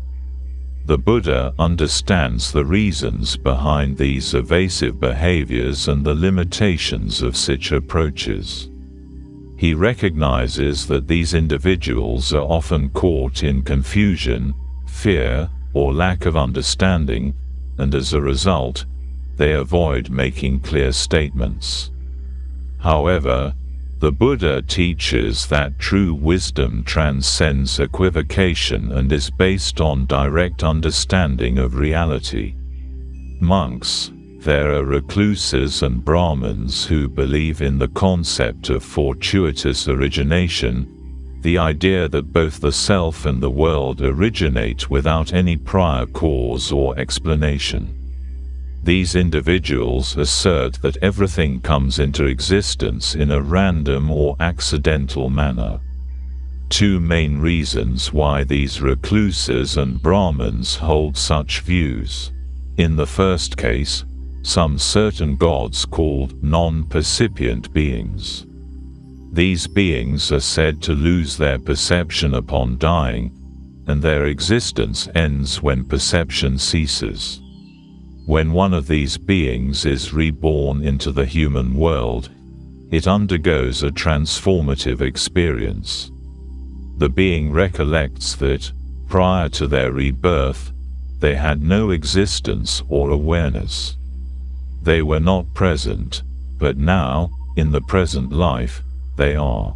The Buddha understands the reasons behind these evasive behaviors and the limitations of such approaches. He recognizes that these individuals are often caught in confusion, fear, or lack of understanding, and as a result, they avoid making clear statements. However, the Buddha teaches that true wisdom transcends equivocation and is based on direct understanding of reality. Monks, there are recluses and Brahmins who believe in the concept of fortuitous origination, the idea that both the self and the world originate without any prior cause or explanation. These individuals assert that everything comes into existence in a random or accidental manner. Two main reasons why these recluses and Brahmins hold such views. In the first case, some certain gods called non-percipient beings. These beings are said to lose their perception upon dying, and their existence ends when perception ceases. When one of these beings is reborn into the human world, it undergoes a transformative experience. The being recollects that, prior to their rebirth, they had no existence or awareness. They were not present, but now, in the present life, they are.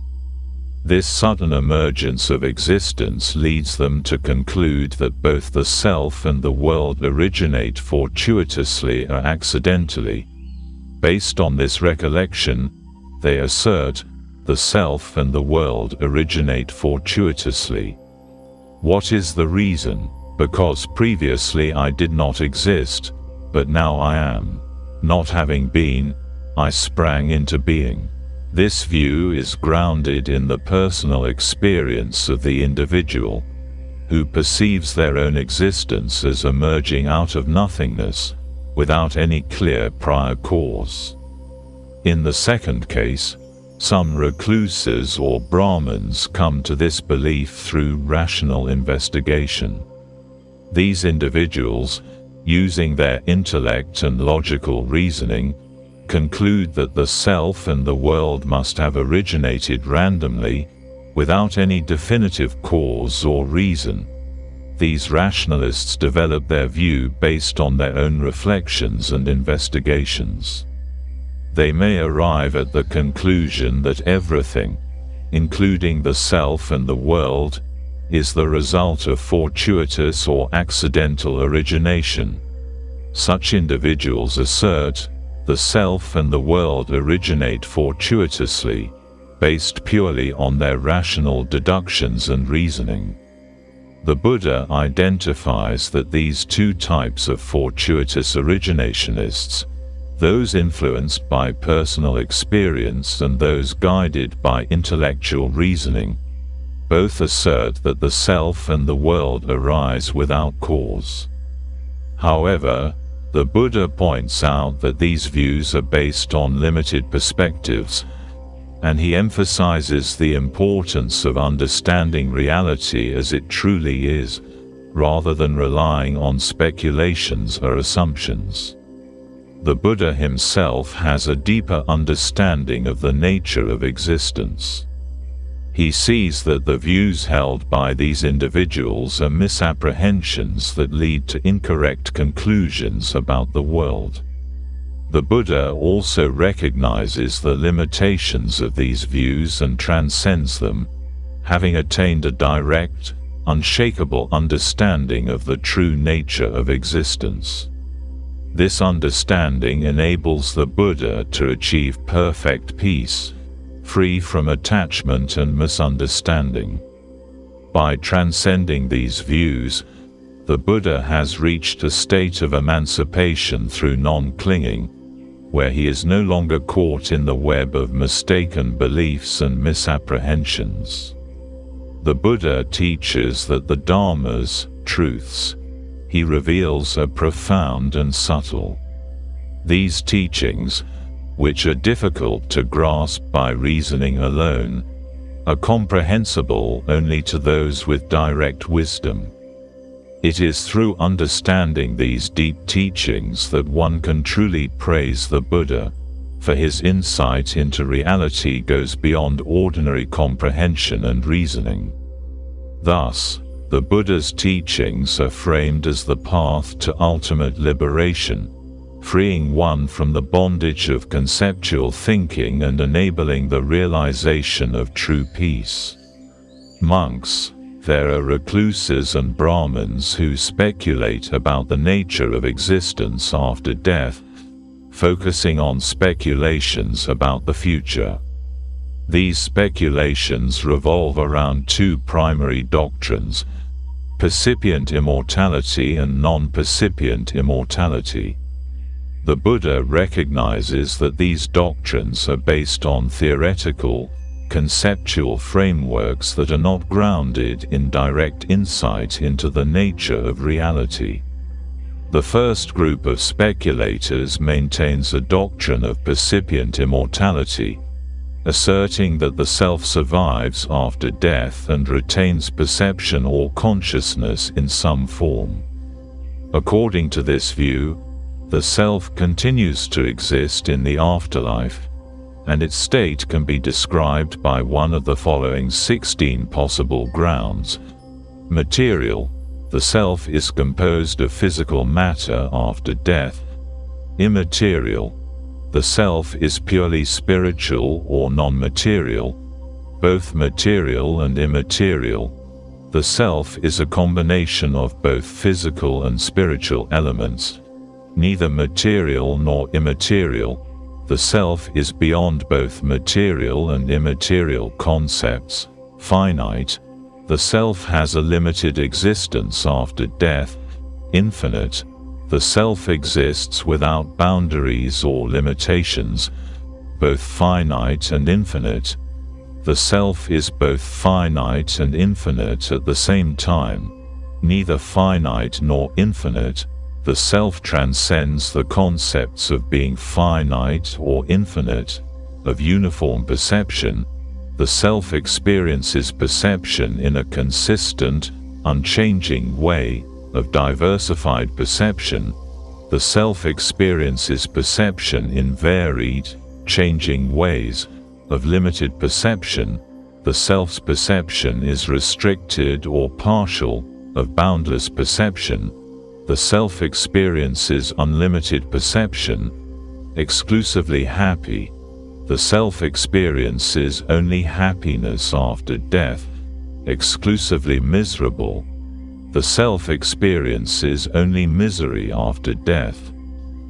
This sudden emergence of existence leads them to conclude that both the self and the world originate fortuitously or accidentally. Based on this recollection, they assert, the self and the world originate fortuitously. What is the reason? Because previously I did not exist, but now I am. Not having been, I sprang into being. This view is grounded in the personal experience of the individual, who perceives their own existence as emerging out of nothingness, without any clear prior cause. In the second case, some recluses or Brahmins come to this belief through rational investigation. These individuals, using their intellect and logical reasoning, conclude that the self and the world must have originated randomly, without any definitive cause or reason. These rationalists develop their view based on their own reflections and investigations. They may arrive at the conclusion that everything, including the self and the world, is the result of fortuitous or accidental origination. Such individuals assert, the self and the world originate fortuitously, based purely on their rational deductions and reasoning. The Buddha identifies that these two types of fortuitous originationists, those influenced by personal experience and those guided by intellectual reasoning, both assert that the self and the world arise without cause. However, the Buddha points out that these views are based on limited perspectives, and he emphasizes the importance of understanding reality as it truly is, rather than relying on speculations or assumptions. The Buddha himself has a deeper understanding of the nature of existence. He sees that the views held by these individuals are misapprehensions that lead to incorrect conclusions about the world. The Buddha also recognizes the limitations of these views and transcends them, having attained a direct, unshakable understanding of the true nature of existence. This understanding enables the Buddha to achieve perfect peace, free from attachment and misunderstanding. By transcending these views, the Buddha has reached a state of emancipation through non-clinging, where he is no longer caught in the web of mistaken beliefs and misapprehensions. The Buddha teaches that the Dhammas, truths, he reveals are profound and subtle. These teachings, which are difficult to grasp by reasoning alone, are comprehensible only to those with direct wisdom. It is through understanding these deep teachings that one can truly praise the Buddha, for his insight into reality goes beyond ordinary comprehension and reasoning. Thus, the Buddha's teachings are framed as the path to ultimate liberation, freeing one from the bondage of conceptual thinking and enabling the realization of true peace. Monks. There are recluses and Brahmins who speculate about the nature of existence after death, focusing on speculations about the future. These speculations revolve around two primary doctrines: percipient immortality and non-percipient immortality. The Buddha recognizes that these doctrines are based on theoretical, conceptual frameworks that are not grounded in direct insight into the nature of reality. The first group of speculators maintains a doctrine of percipient immortality, asserting that the self survives after death and retains perception or consciousness in some form. According to this view, the self continues to exist in the afterlife, and its state can be described by one of the following 16 possible grounds. Material. The self is composed of physical matter after death. Immaterial. The self is purely spiritual or non-material, both material and immaterial. The self is a combination of both physical and spiritual elements, neither material nor immaterial. The self is beyond both material and immaterial concepts. Finite. The self has a limited existence after death. Infinite. The self exists without boundaries or limitations, both finite and infinite. The self is both finite and infinite at the same time, neither finite nor infinite. The self transcends the concepts of being finite or infinite, of uniform perception. The self experiences perception in a consistent, unchanging way, of diversified perception. The self experiences perception in varied, changing ways, of limited perception. The self's perception is restricted or partial, of boundless perception. The self experiences unlimited perception, exclusively happy. The self experiences only happiness after death, exclusively miserable. The self experiences only misery after death,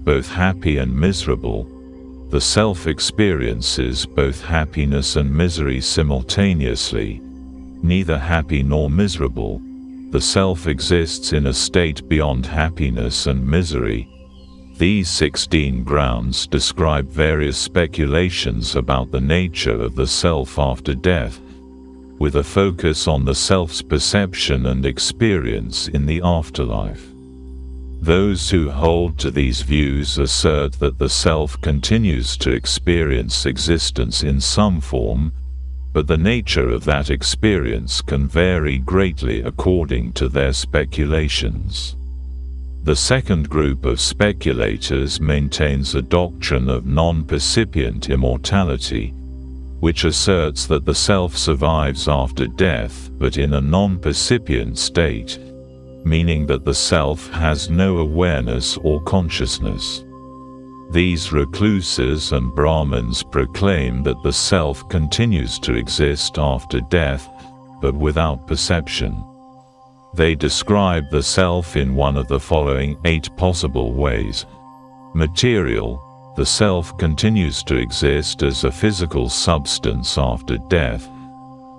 both happy and miserable. The self experiences both happiness and misery simultaneously, neither happy nor miserable. The self exists in a state beyond happiness and misery. These 16 grounds describe various speculations about the nature of the self after death, with a focus on the self's perception and experience in the afterlife. Those who hold to these views assert that the self continues to experience existence in some form, but the nature of that experience can vary greatly according to their speculations. The second group of speculators maintains a doctrine of non-percipient immortality, which asserts that the self survives after death but in a non-percipient state, meaning that the self has no awareness or consciousness. These recluses and Brahmins proclaim that the self continues to exist after death, but without perception. They describe the self in one of the following 8 possible ways. Material. The self continues to exist as a physical substance after death.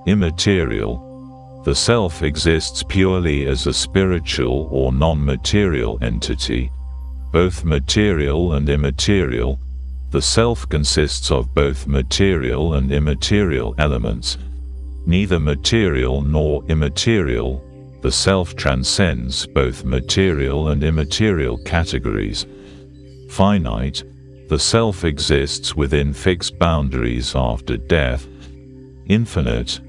Immaterial. The self exists purely as a spiritual or non-material entity, both material and immaterial. The self consists of both material and immaterial elements, neither material nor immaterial. The self transcends both material and immaterial categories. Finite. The self exists within fixed boundaries after death. Infinite.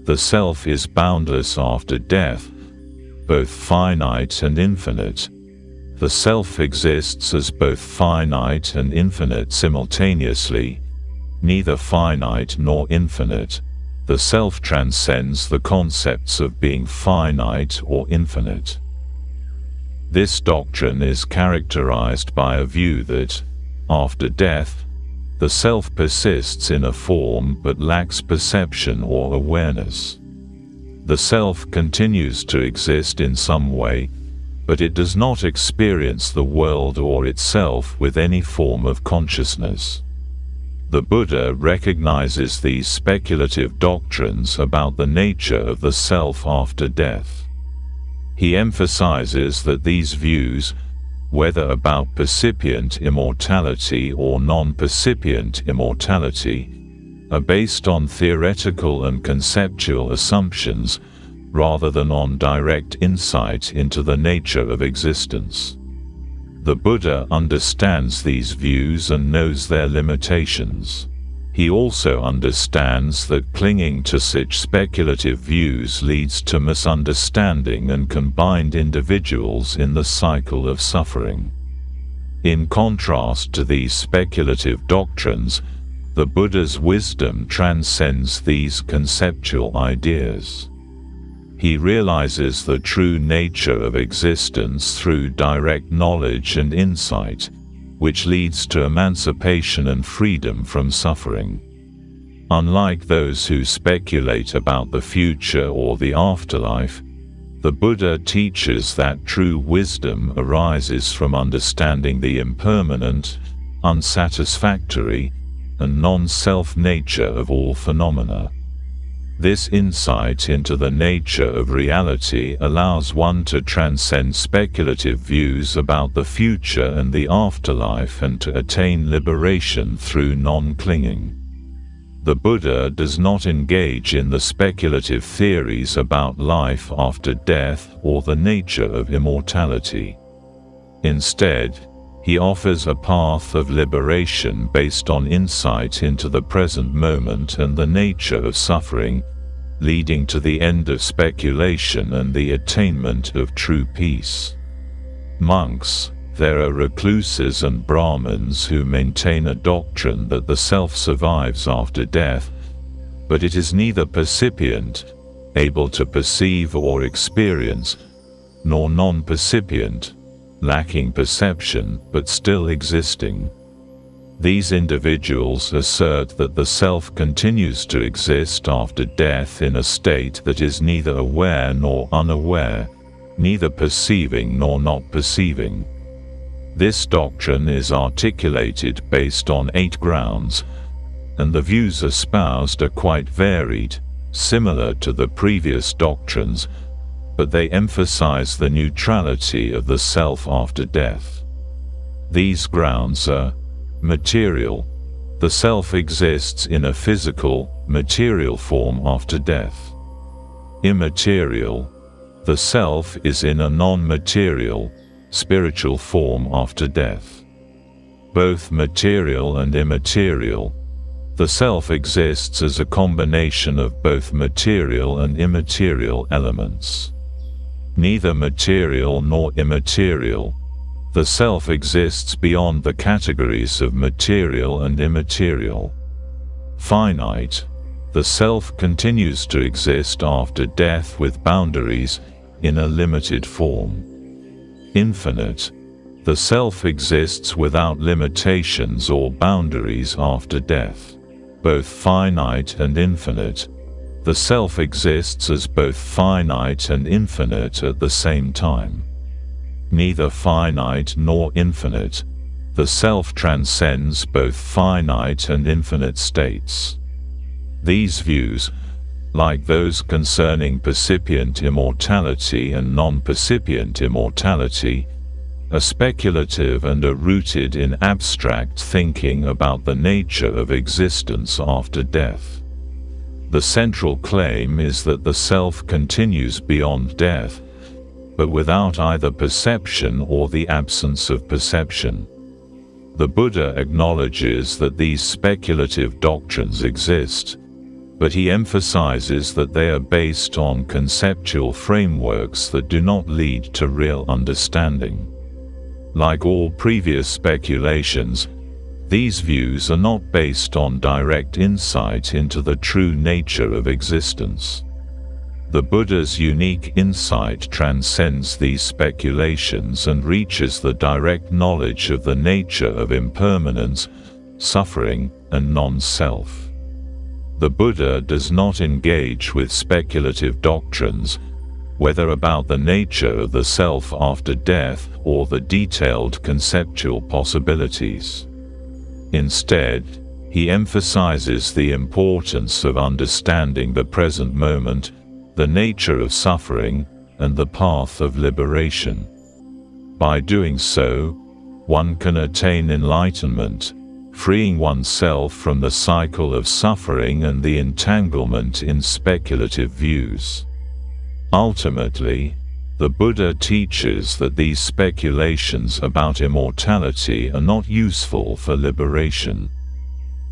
The self is boundless after death. both finite and infinite. The self exists as both finite and infinite simultaneously, neither finite nor infinite. The self transcends the concepts of being finite or infinite. This doctrine is characterized by a view that, after death, the self persists in a form but lacks perception or awareness. The self continues to exist in some way, but it does not experience the world or itself with any form of consciousness. The Buddha recognizes these speculative doctrines about the nature of the self after death. He emphasizes that these views, whether about percipient immortality or non-percipient immortality, are based on theoretical and conceptual assumptions rather than on direct insight into the nature of existence. The Buddha understands these views and knows their limitations. He also understands that clinging to such speculative views leads to misunderstanding and can bind individuals in the cycle of suffering. In contrast to these speculative doctrines, the Buddha's wisdom transcends these conceptual ideas. He realizes the true nature of existence through direct knowledge and insight, which leads to emancipation and freedom from suffering. Unlike those who speculate about the future or the afterlife, the Buddha teaches that true wisdom arises from understanding the impermanent, unsatisfactory, and non-self nature of all phenomena. This insight into the nature of reality allows one to transcend speculative views about the future and the afterlife and to attain liberation through non-clinging. The Buddha does not engage in the speculative theories about life after death or the nature of immortality. Instead, he offers a path of liberation based on insight into the present moment and the nature of suffering, leading to the end of speculation and the attainment of true peace. Monks, there are recluses and Brahmins who maintain a doctrine that the self survives after death, but it is neither percipient, able to perceive or experience, nor non-percipient, lacking perception but still existing. These individuals assert that the self continues to exist after death in a state that is neither aware nor unaware, neither perceiving nor not perceiving. This doctrine is articulated based on 8 grounds, and the views espoused are quite varied, similar to the previous doctrines, but they emphasize the neutrality of the self after death. These grounds are: material, the self exists in a physical, material form after death. Immaterial, the self is in a non-material, spiritual form after death. Both material and immaterial, the self exists as a combination of both material and immaterial elements. Neither material nor immaterial, the self exists beyond the categories of material and immaterial. Finite, the self continues to exist after death with boundaries, in a limited form. Infinite, the self exists without limitations or boundaries after death. Both finite and infinite, the self exists as both finite and infinite at the same time. Neither finite nor infinite, the self transcends both finite and infinite states. These views, like those concerning percipient immortality and non-percipient immortality, are speculative and are rooted in abstract thinking about the nature of existence after death. The central claim is that the self continues beyond death, but without either perception or the absence of perception. The Buddha acknowledges that these speculative doctrines exist, but he emphasizes that they are based on conceptual frameworks that do not lead to real understanding. Like all previous speculations, these views are not based on direct insight into the true nature of existence. The Buddha's unique insight transcends these speculations and reaches the direct knowledge of the nature of impermanence, suffering, and non-self. The Buddha does not engage with speculative doctrines, whether about the nature of the self after death or the detailed conceptual possibilities. Instead, he emphasizes the importance of understanding the present moment, the nature of suffering, and the path of liberation. By doing so, one can attain enlightenment, freeing oneself from the cycle of suffering and the entanglement in speculative views. Ultimately, the Buddha teaches that these speculations about immortality are not useful for liberation.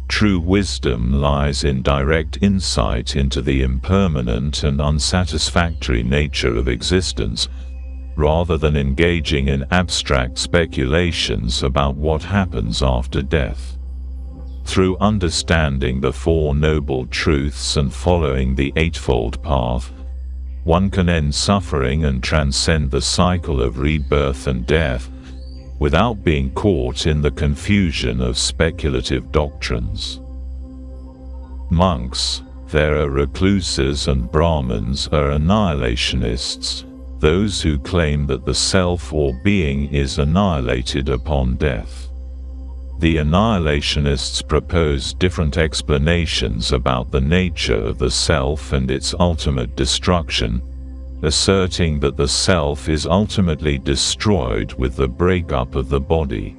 True wisdom lies in direct insight into the impermanent and unsatisfactory nature of existence, rather than engaging in abstract speculations about what happens after death. Through understanding the Four Noble Truths and following the Eightfold Path, one can end suffering and transcend the cycle of rebirth and death, without being caught in the confusion of speculative doctrines. Monks, there are recluses, and Brahmins are annihilationists, those who claim that the self or being is annihilated upon death. The annihilationists propose different explanations about the nature of the self and its ultimate destruction, asserting that the self is ultimately destroyed with the breakup of the body.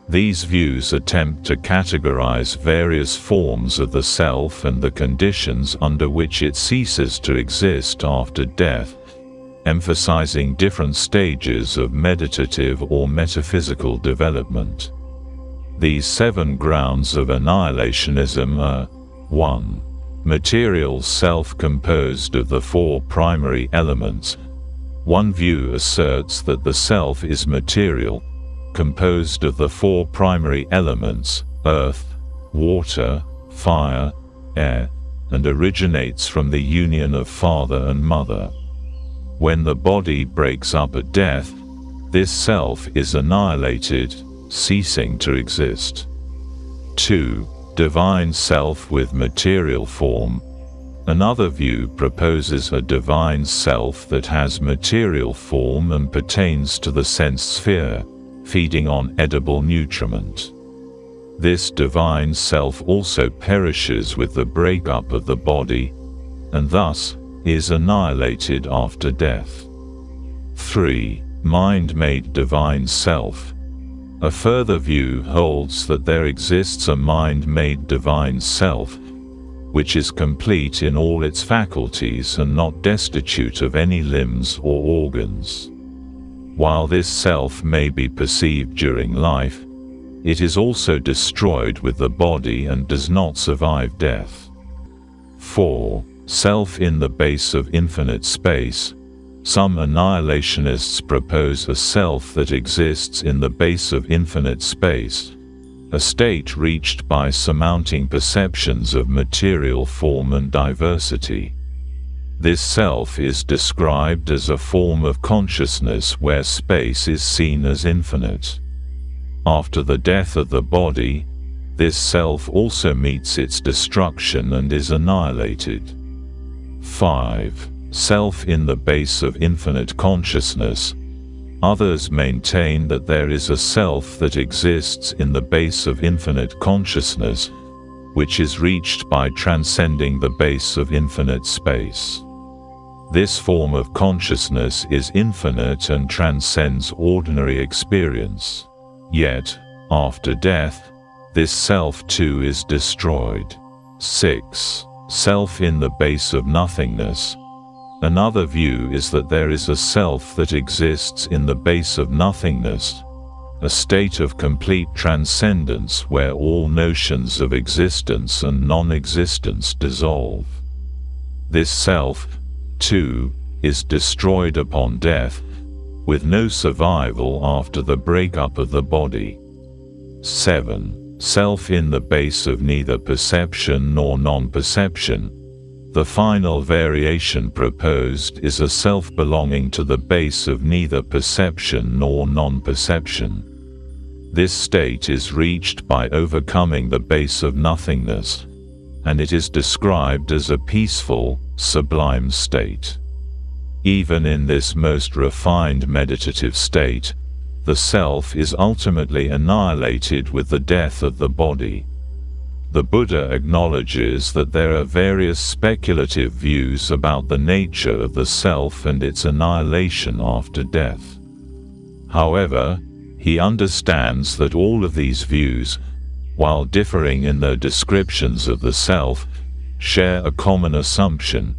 These views attempt to categorize various forms of the self and the conditions under which it ceases to exist after death, emphasizing different stages of meditative or metaphysical development. These 7 grounds of annihilationism are: 1. Material self composed of the 4 primary elements. One view asserts that the self is material, composed of the 4 primary elements, earth, water, fire, air, and originates from the union of father and mother. When the body breaks up at death, this self is annihilated, ceasing to exist. 2. Divine self with material form. Another view proposes a divine self that has material form and pertains to the sense sphere, feeding on edible nutriment. This divine self also perishes with the breakup of the body, and thus is annihilated after death. 3. Mind-made divine self. A further view holds that there exists a mind-made divine self, which is complete in all its faculties and not destitute of any limbs or organs. While this self may be perceived during life, it is also destroyed with the body and does not survive death. 4. Self in the base of infinite space. Some annihilationists propose a self that exists in the base of infinite space, a state reached by surmounting perceptions of material form and diversity. This self is described as a form of consciousness where space is seen as infinite. After the death of the body, this self also meets its destruction and is annihilated. 5. Self in the base of infinite consciousness. Others maintain that there is a self that exists in the base of infinite consciousness, which is reached by transcending the base of infinite space. This form of consciousness is infinite and transcends ordinary experience. Yet, after death, this self too is destroyed. 6. Self in the base of nothingness. Another view is that there is a self that exists in the base of nothingness, a state of complete transcendence where all notions of existence and non-existence dissolve. This self, too, is destroyed upon death, with no survival after the breakup of the body. 7. Self in the base of neither perception nor non-perception. The final variation proposed is a self belonging to the base of neither perception nor non-perception. This state is reached by overcoming the base of nothingness, and it is described as a peaceful, sublime state. Even in this most refined meditative state, the self is ultimately annihilated with the death of the body. The Buddha acknowledges that there are various speculative views about the nature of the self and its annihilation after death. However, he understands that all of these views, while differing in their descriptions of the self, share a common assumption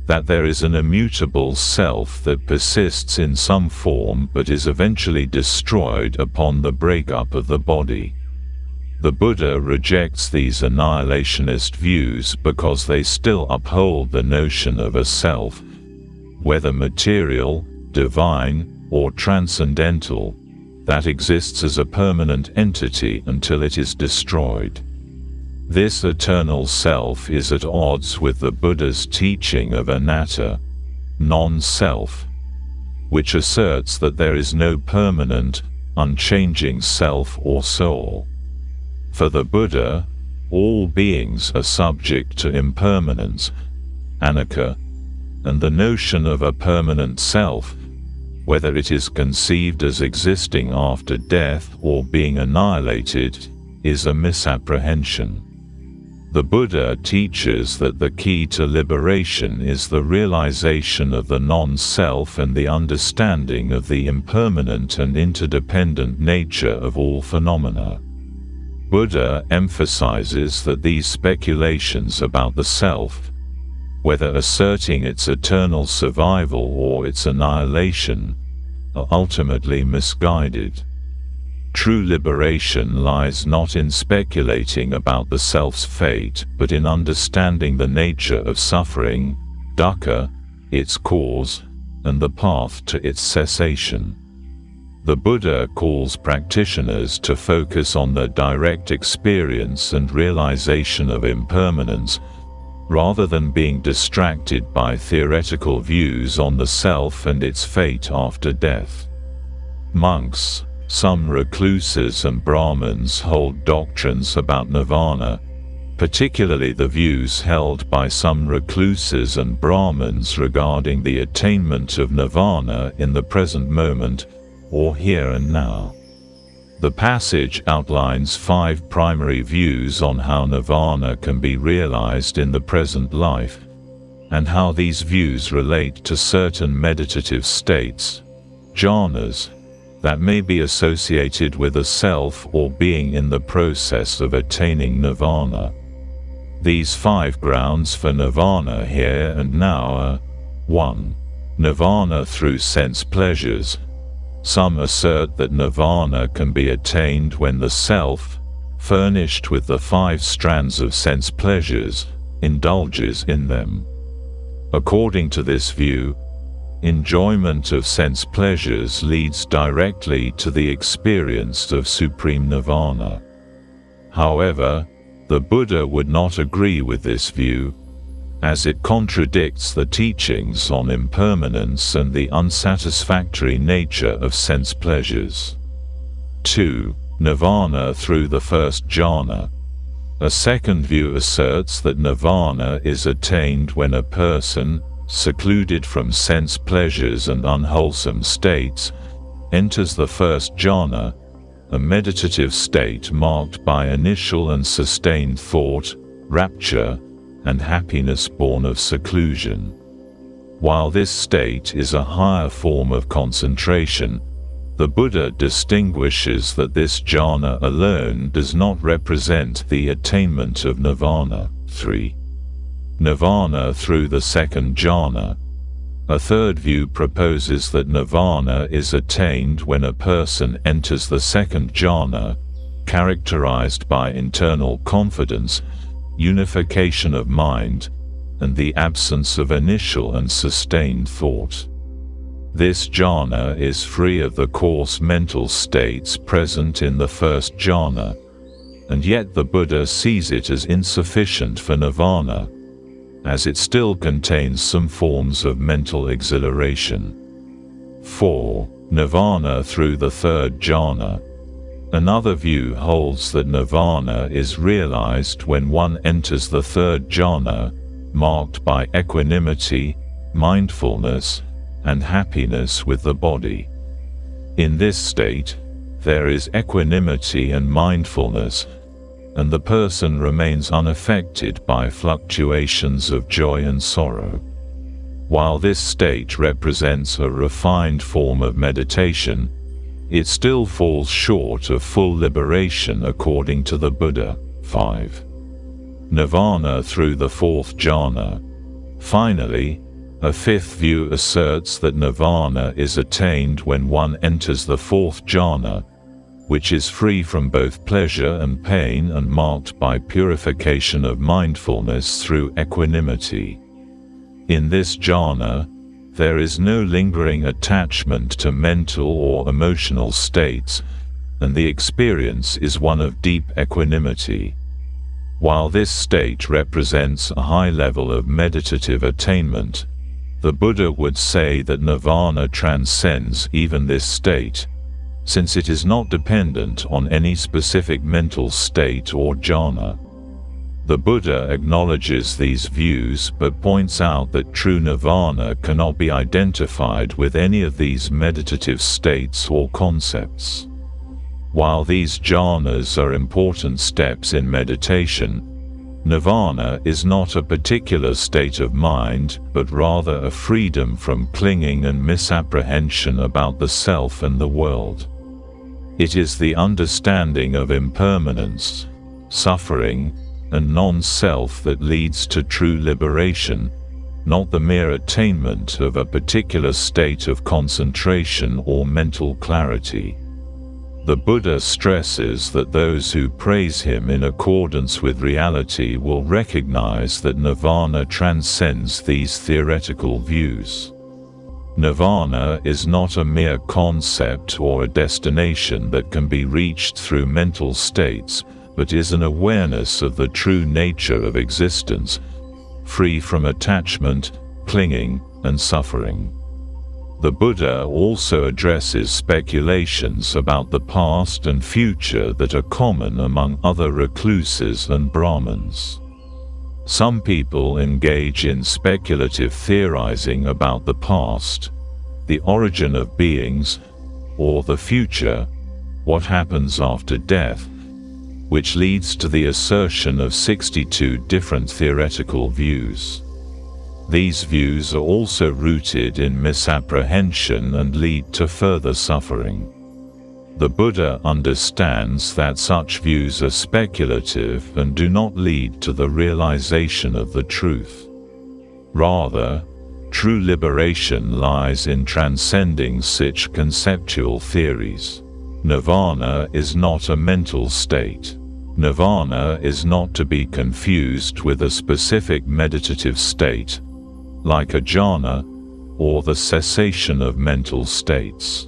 that there is an immutable self that persists in some form but is eventually destroyed upon the breakup of the body. The Buddha rejects these annihilationist views because they still uphold the notion of a self, whether material, divine, or transcendental, that exists as a permanent entity until it is destroyed. This eternal self is at odds with the Buddha's teaching of anatta, non-self, which asserts that there is no permanent, unchanging self or soul. For the Buddha, all beings are subject to impermanence, anicca, and the notion of a permanent self, whether it is conceived as existing after death or being annihilated, is a misapprehension. The Buddha teaches that the key to liberation is the realization of the non-self and the understanding of the impermanent and interdependent nature of all phenomena. Buddha emphasizes that these speculations about the self, whether asserting its eternal survival or its annihilation, are ultimately misguided. True liberation lies not in speculating about the self's fate, but in understanding the nature of suffering, dukkha, its cause, and the path to its cessation. The Buddha calls practitioners to focus on the direct experience and realization of impermanence, rather than being distracted by theoretical views on the self and its fate after death. Monks, some recluses and Brahmins hold doctrines about nirvana, particularly the views held by some recluses and Brahmins regarding the attainment of nirvana in the present moment, or here and now. The passage outlines 5 primary views on how nirvana can be realized in the present life, and how these views relate to certain meditative states, jhanas, that may be associated with a self or being in the process of attaining nirvana. These 5 grounds for nirvana here and now are: 1. Nirvana through sense pleasures. Some assert that nirvana can be attained when the self, furnished with the 5 strands of sense pleasures, indulges in them. According to this view, enjoyment of sense pleasures leads directly to the experience of supreme nirvana. However, the Buddha would not agree with this view, as it contradicts the teachings on impermanence and the unsatisfactory nature of sense pleasures. 2. Nirvana through the first jhana. A second view asserts that nirvana is attained when a person, secluded from sense pleasures and unwholesome states, enters the first jhana, a meditative state marked by initial and sustained thought, rapture, and happiness born of seclusion. While this state is a higher form of concentration, the Buddha distinguishes that this jhana alone does not represent the attainment of nirvana. 3. Nirvana through the second jhana. A third view proposes that nirvana is attained when a person enters the second jhana, characterized by internal confidence, unification of mind, and the absence of initial and sustained thought. This jhana is free of the coarse mental states present in the first jhana, and yet the Buddha sees it as insufficient for nirvana, as it still contains some forms of mental exhilaration. 4. Nirvana through the third jhana. Another view holds that nirvana is realized when one enters the third jhana, marked by equanimity, mindfulness, and happiness with the body. In this state, there is equanimity and mindfulness, and the person remains unaffected by fluctuations of joy and sorrow. While this state represents a refined form of meditation, it still falls short of full liberation according to the Buddha. 5. Nirvana through the fourth jhana. Finally, a fifth view asserts that nirvana is attained when one enters the fourth jhana, which is free from both pleasure and pain and marked by purification of mindfulness through equanimity. In this jhana, there is no lingering attachment to mental or emotional states, and the experience is one of deep equanimity. While this state represents a high level of meditative attainment, the Buddha would say that nirvana transcends even this state, since it is not dependent on any specific mental state or jhana. The Buddha acknowledges these views but points out that true nirvana cannot be identified with any of these meditative states or concepts. While these jhanas are important steps in meditation, nirvana is not a particular state of mind, but rather a freedom from clinging and misapprehension about the self and the world. It is the understanding of impermanence, suffering, and non-self that leads to true liberation, not the mere attainment of a particular state of concentration or mental clarity. The Buddha stresses that those who praise him in accordance with reality will recognize that nirvana transcends these theoretical views. Nirvana is not a mere concept or a destination that can be reached through mental states, but is an awareness of the true nature of existence, free from attachment, clinging, and suffering. The Buddha also addresses speculations about the past and future that are common among other recluses and Brahmins. Some people engage in speculative theorizing about the past, the origin of beings, or the future, what happens after death, which leads to the assertion of 62 different theoretical views. These views are also rooted in misapprehension and lead to further suffering. The Buddha understands that such views are speculative and do not lead to the realization of the truth. Rather, true liberation lies in transcending such conceptual theories. Nirvana is not a mental state. Nirvana is not to be confused with a specific meditative state, like a jhana, or the cessation of mental states.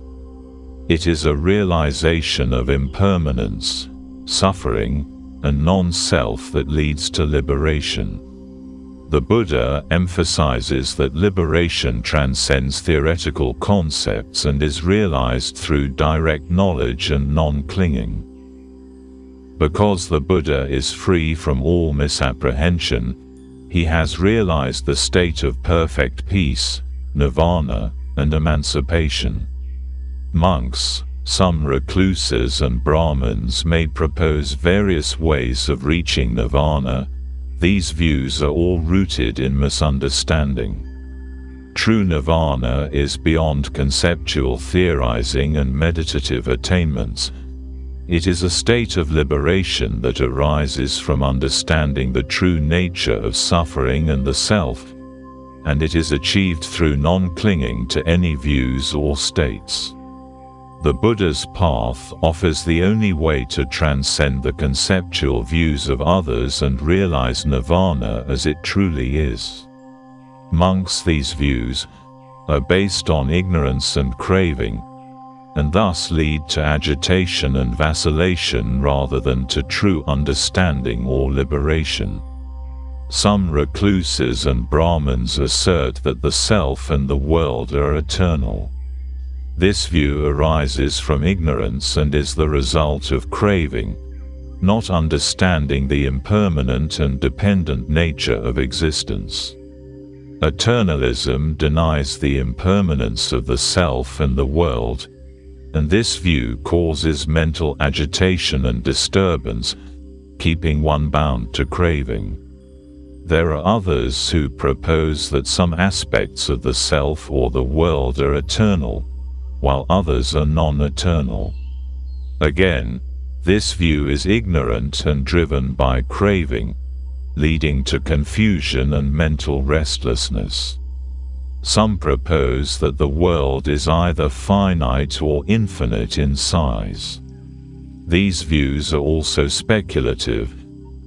It is a realization of impermanence, suffering, and non-self that leads to liberation. The Buddha emphasizes that liberation transcends theoretical concepts and is realized through direct knowledge and non-clinging. Because the Buddha is free from all misapprehension, he has realized the state of perfect peace, nirvana, and emancipation. Monks, some recluses and Brahmins may propose various ways of reaching nirvana. These views are all rooted in misunderstanding. True nirvana is beyond conceptual theorizing and meditative attainments. It is a state of liberation that arises from understanding the true nature of suffering and the self, and it is achieved through non-clinging to any views or states. The Buddha's path offers the only way to transcend the conceptual views of others and realize nirvana as it truly is. Amongst these views are based on ignorance and craving, and thus lead to agitation and vacillation rather than to true understanding or liberation. Some recluses and Brahmins assert that the self and the world are eternal. This view arises from ignorance and is the result of craving, not understanding the impermanent and dependent nature of existence. Eternalism denies the impermanence of the self and the world, and this view causes mental agitation and disturbance, keeping one bound to craving. There are others who propose that some aspects of the self or the world are eternal, while others are non-eternal. Again, this view is ignorant and driven by craving, leading to confusion and mental restlessness. Some propose that the world is either finite or infinite in size. These views are also speculative,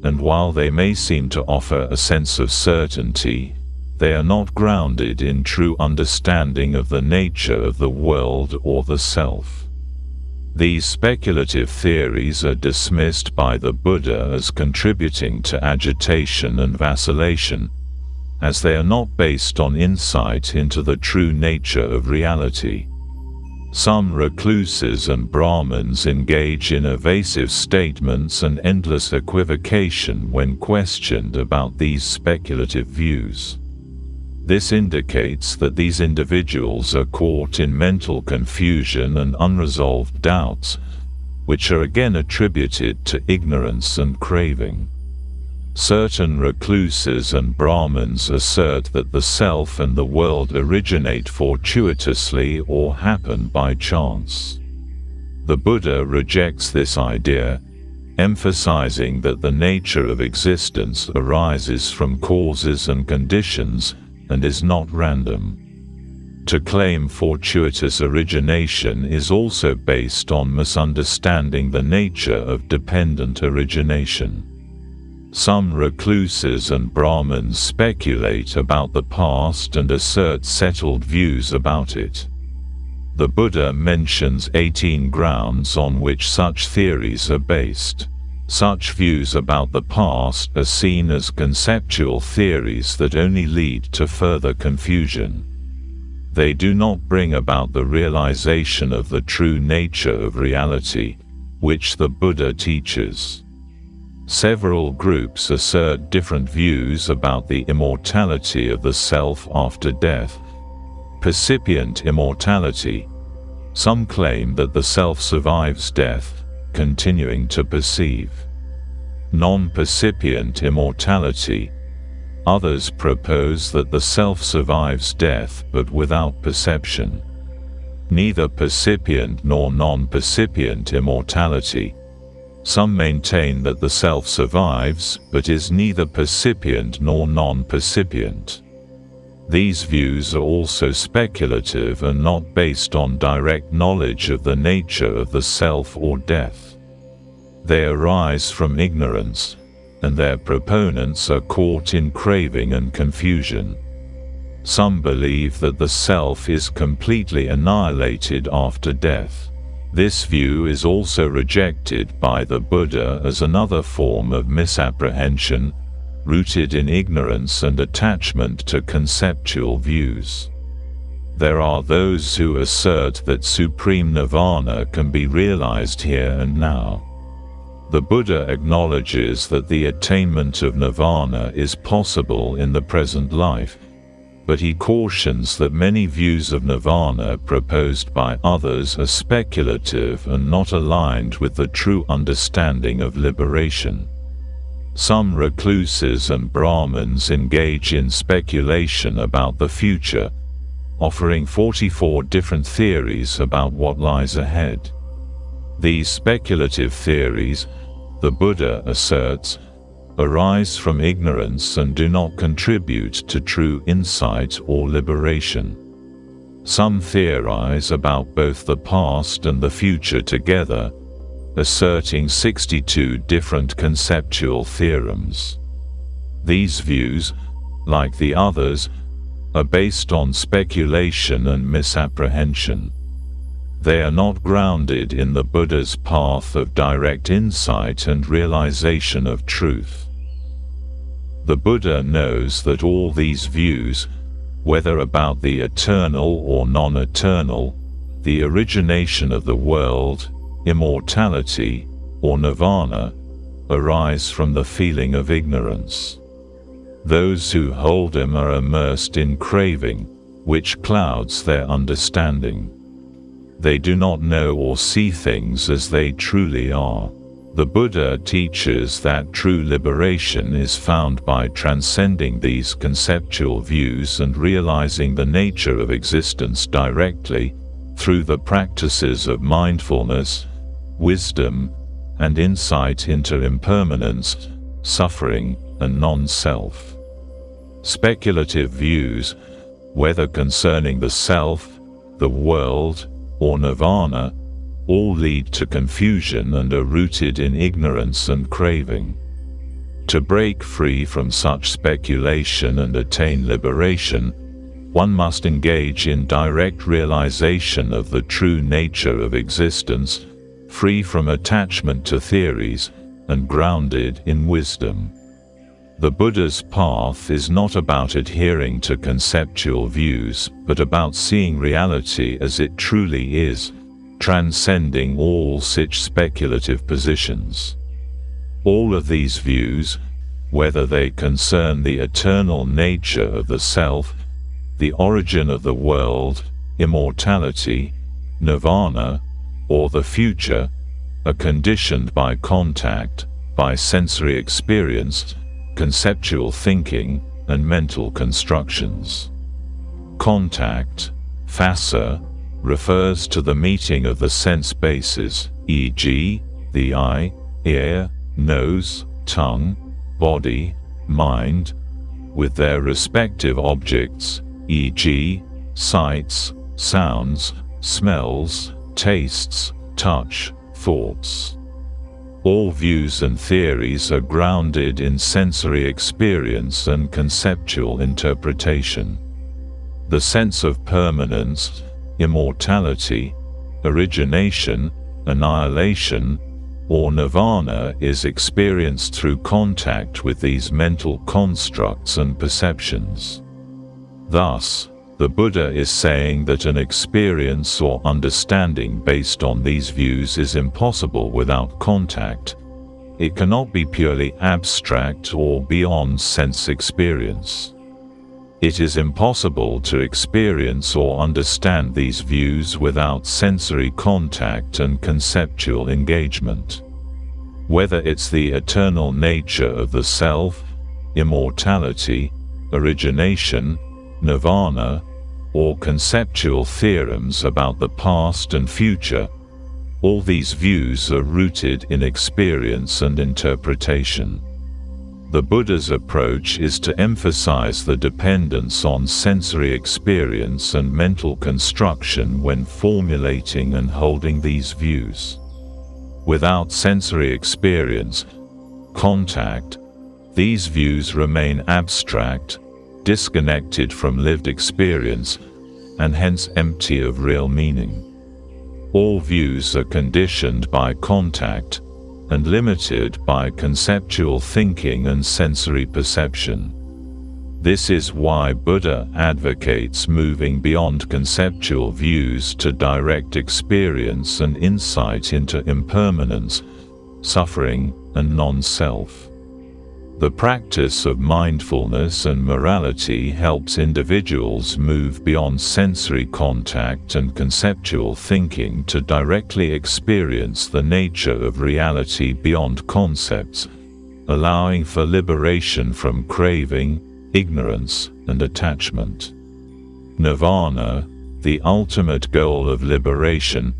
and while they may seem to offer a sense of certainty, they are not grounded in true understanding of the nature of the world or the self. These speculative theories are dismissed by the Buddha as contributing to agitation and vacillation, as they are not based on insight into the true nature of reality. Some recluses and Brahmins engage in evasive statements and endless equivocation when questioned about these speculative views. This indicates that these individuals are caught in mental confusion and unresolved doubts, which are again attributed to ignorance and craving. Certain recluses and Brahmins assert that the self and the world originate fortuitously or happen by chance. The Buddha rejects this idea, emphasizing that the nature of existence arises from causes and conditions, and is not random. To claim fortuitous origination is also based on misunderstanding the nature of dependent origination. Some recluses and Brahmins speculate about the past and assert settled views about it. The Buddha mentions 18 grounds on which such theories are based. Such views about the past are seen as conceptual theories that only lead to further confusion. They do not bring about the realization of the true nature of reality, which the Buddha teaches. Several groups assert different views about the immortality of the self after death. Percipient immortality. Some claim that the self survives death, continuing to perceive. Non-percipient immortality. Others propose that the self survives death but without perception. Neither percipient nor non-percipient immortality. Some maintain that the self survives but is neither percipient nor non-percipient. These views are also speculative and not based on direct knowledge of the nature of the self or death. They arise from ignorance, and their proponents are caught in craving and confusion. Some believe that the self is completely annihilated after death. This view is also rejected by the Buddha as another form of misapprehension, rooted in ignorance and attachment to conceptual views. There are those who assert that supreme nirvana can be realized here and now. The Buddha acknowledges that the attainment of nirvana is possible in the present life, but he cautions that many views of nirvana proposed by others are speculative and not aligned with the true understanding of liberation. Some recluses and Brahmins engage in speculation about the future, offering 44 different theories about what lies ahead. These speculative theories, the Buddha asserts, arise from ignorance and do not contribute to true insight or liberation. Some theorize about both the past and the future together, asserting 62 different conceptual theorems. These views, like the others, are based on speculation and misapprehension. They are not grounded in the Buddha's path of direct insight and realization of truth. The Buddha knows that all these views, whether about the eternal or non-eternal, the origination of the world, immortality, or nirvana, arise from the feeling of ignorance. Those who hold them are immersed in craving, which clouds their understanding. They do not know or see things as they truly are. The Buddha teaches that true liberation is found by transcending these conceptual views and realizing the nature of existence directly, through the practices of mindfulness, wisdom, and insight into impermanence, suffering, and non-self. Speculative views, whether concerning the self, the world, or nirvana, all lead to confusion and are rooted in ignorance and craving. To break free from such speculation and attain liberation, one must engage in direct realization of the true nature of existence, free from attachment to theories, and grounded in wisdom. The Buddha's path is not about adhering to conceptual views, but about seeing reality as it truly is, transcending all such speculative positions. All of these views, whether they concern the eternal nature of the self, the origin of the world, immortality, nirvana, or the future, are conditioned by contact, by sensory experience, conceptual thinking, and mental constructions. Contact, phassa, refers to the meeting of the sense bases, e.g., the eye, ear, nose, tongue, body, mind, with their respective objects, e.g., sights, sounds, smells, tastes, touch, thoughts. All views and theories are grounded in sensory experience and conceptual interpretation. The sense of permanence, immortality, origination, annihilation, or nirvana is experienced through contact with these mental constructs and perceptions. Thus, the Buddha is saying that an experience or understanding based on these views is impossible without contact. It cannot be purely abstract or beyond sense experience. It is impossible to experience or understand these views without sensory contact and conceptual engagement. Whether it's the eternal nature of the self, immortality, origination, nirvana, or conceptual theorems about the past and future, all these views are rooted in experience and interpretation. The Buddha's approach is to emphasize the dependence on sensory experience and mental construction when formulating and holding these views. Without sensory experience, contact, these views remain abstract, disconnected from lived experience, and hence empty of real meaning. All views are conditioned by contact, and limited by conceptual thinking and sensory perception. This is why Buddha advocates moving beyond conceptual views to direct experience and insight into impermanence, suffering, and non-self. The practice of mindfulness and morality helps individuals move beyond sensory contact and conceptual thinking to directly experience the nature of reality beyond concepts, allowing for liberation from craving, ignorance, and attachment. Nirvana, the ultimate goal of liberation,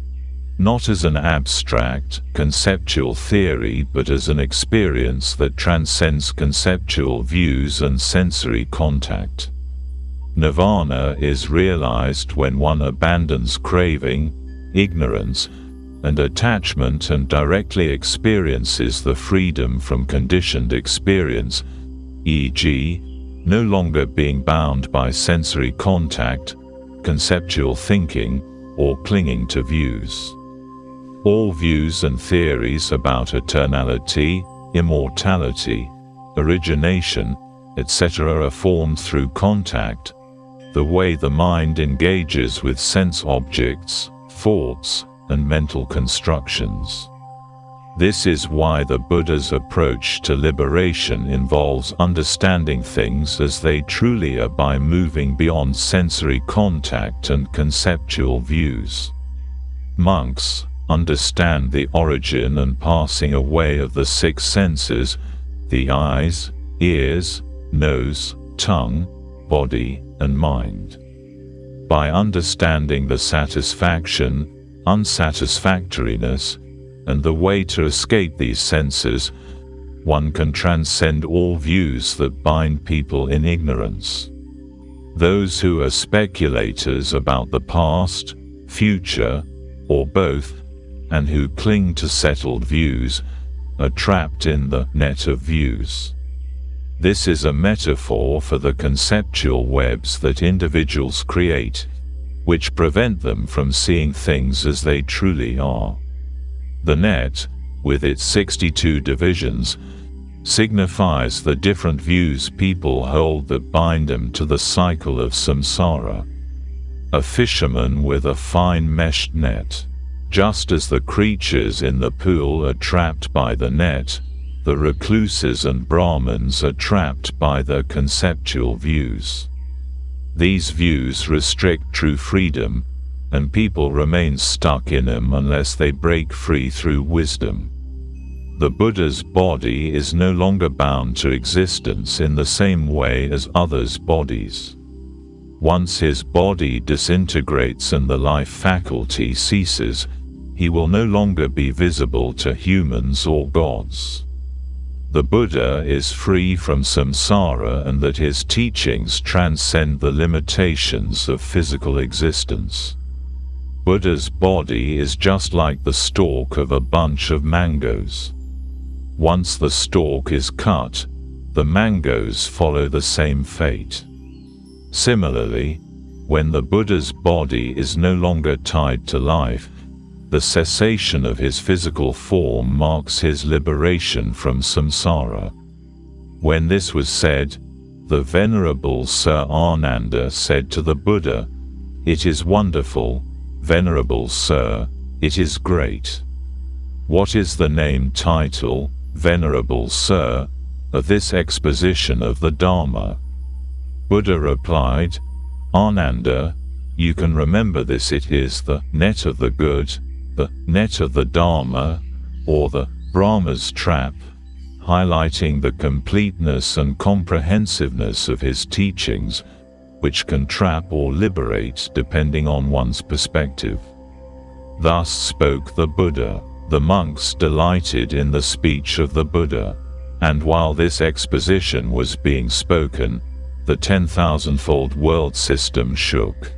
not as an abstract, conceptual theory but as an experience that transcends conceptual views and sensory contact. Nirvana is realized when one abandons craving, ignorance, and attachment and directly experiences the freedom from conditioned experience, e.g., no longer being bound by sensory contact, conceptual thinking, or clinging to views. All views and theories about eternality, immortality, origination, etc. are formed through contact, the way the mind engages with sense objects, thoughts, and mental constructions. This is why the Buddha's approach to liberation involves understanding things as they truly are by moving beyond sensory contact and conceptual views. Monks understand the origin and passing away of the six senses, the eyes, ears, nose, tongue, body, and mind. By understanding the satisfaction, unsatisfactoriness, and the way to escape these senses, one can transcend all views that bind people in ignorance. Those who are speculators about the past, future, or both, and who cling to settled views, are trapped in the net of views. This is a metaphor for the conceptual webs that individuals create, which prevent them from seeing things as they truly are. The net, with its 62 divisions, signifies the different views people hold that bind them to the cycle of samsara. A fisherman with a fine meshed net. Just as the creatures in the pool are trapped by the net, the recluses and Brahmins are trapped by their conceptual views. These views restrict true freedom, and people remain stuck in them unless they break free through wisdom. The Buddha's body is no longer bound to existence in the same way as others' bodies. Once his body disintegrates and the life faculty ceases, he will no longer be visible to humans or gods. The Buddha is free from samsara and that his teachings transcend the limitations of physical existence. Buddha's body is just like the stalk of a bunch of mangoes. Once the stalk is cut, the mangoes follow the same fate. Similarly, when the Buddha's body is no longer tied to life, the cessation of his physical form marks his liberation from samsara. When this was said, the Venerable Sir Ananda said to the Buddha, "It is wonderful, Venerable Sir, it is great. What is the name title, Venerable Sir, of this exposition of the Dhamma?" Buddha replied, "Ananda, you can remember this, it is the net of the good, the net of the Dhamma, or the Brahma's trap," highlighting the completeness and comprehensiveness of his teachings, which can trap or liberate depending on one's perspective. Thus spoke the Buddha. The monks delighted in the speech of the Buddha, and while this exposition was being spoken, the 10,000-fold world system shook.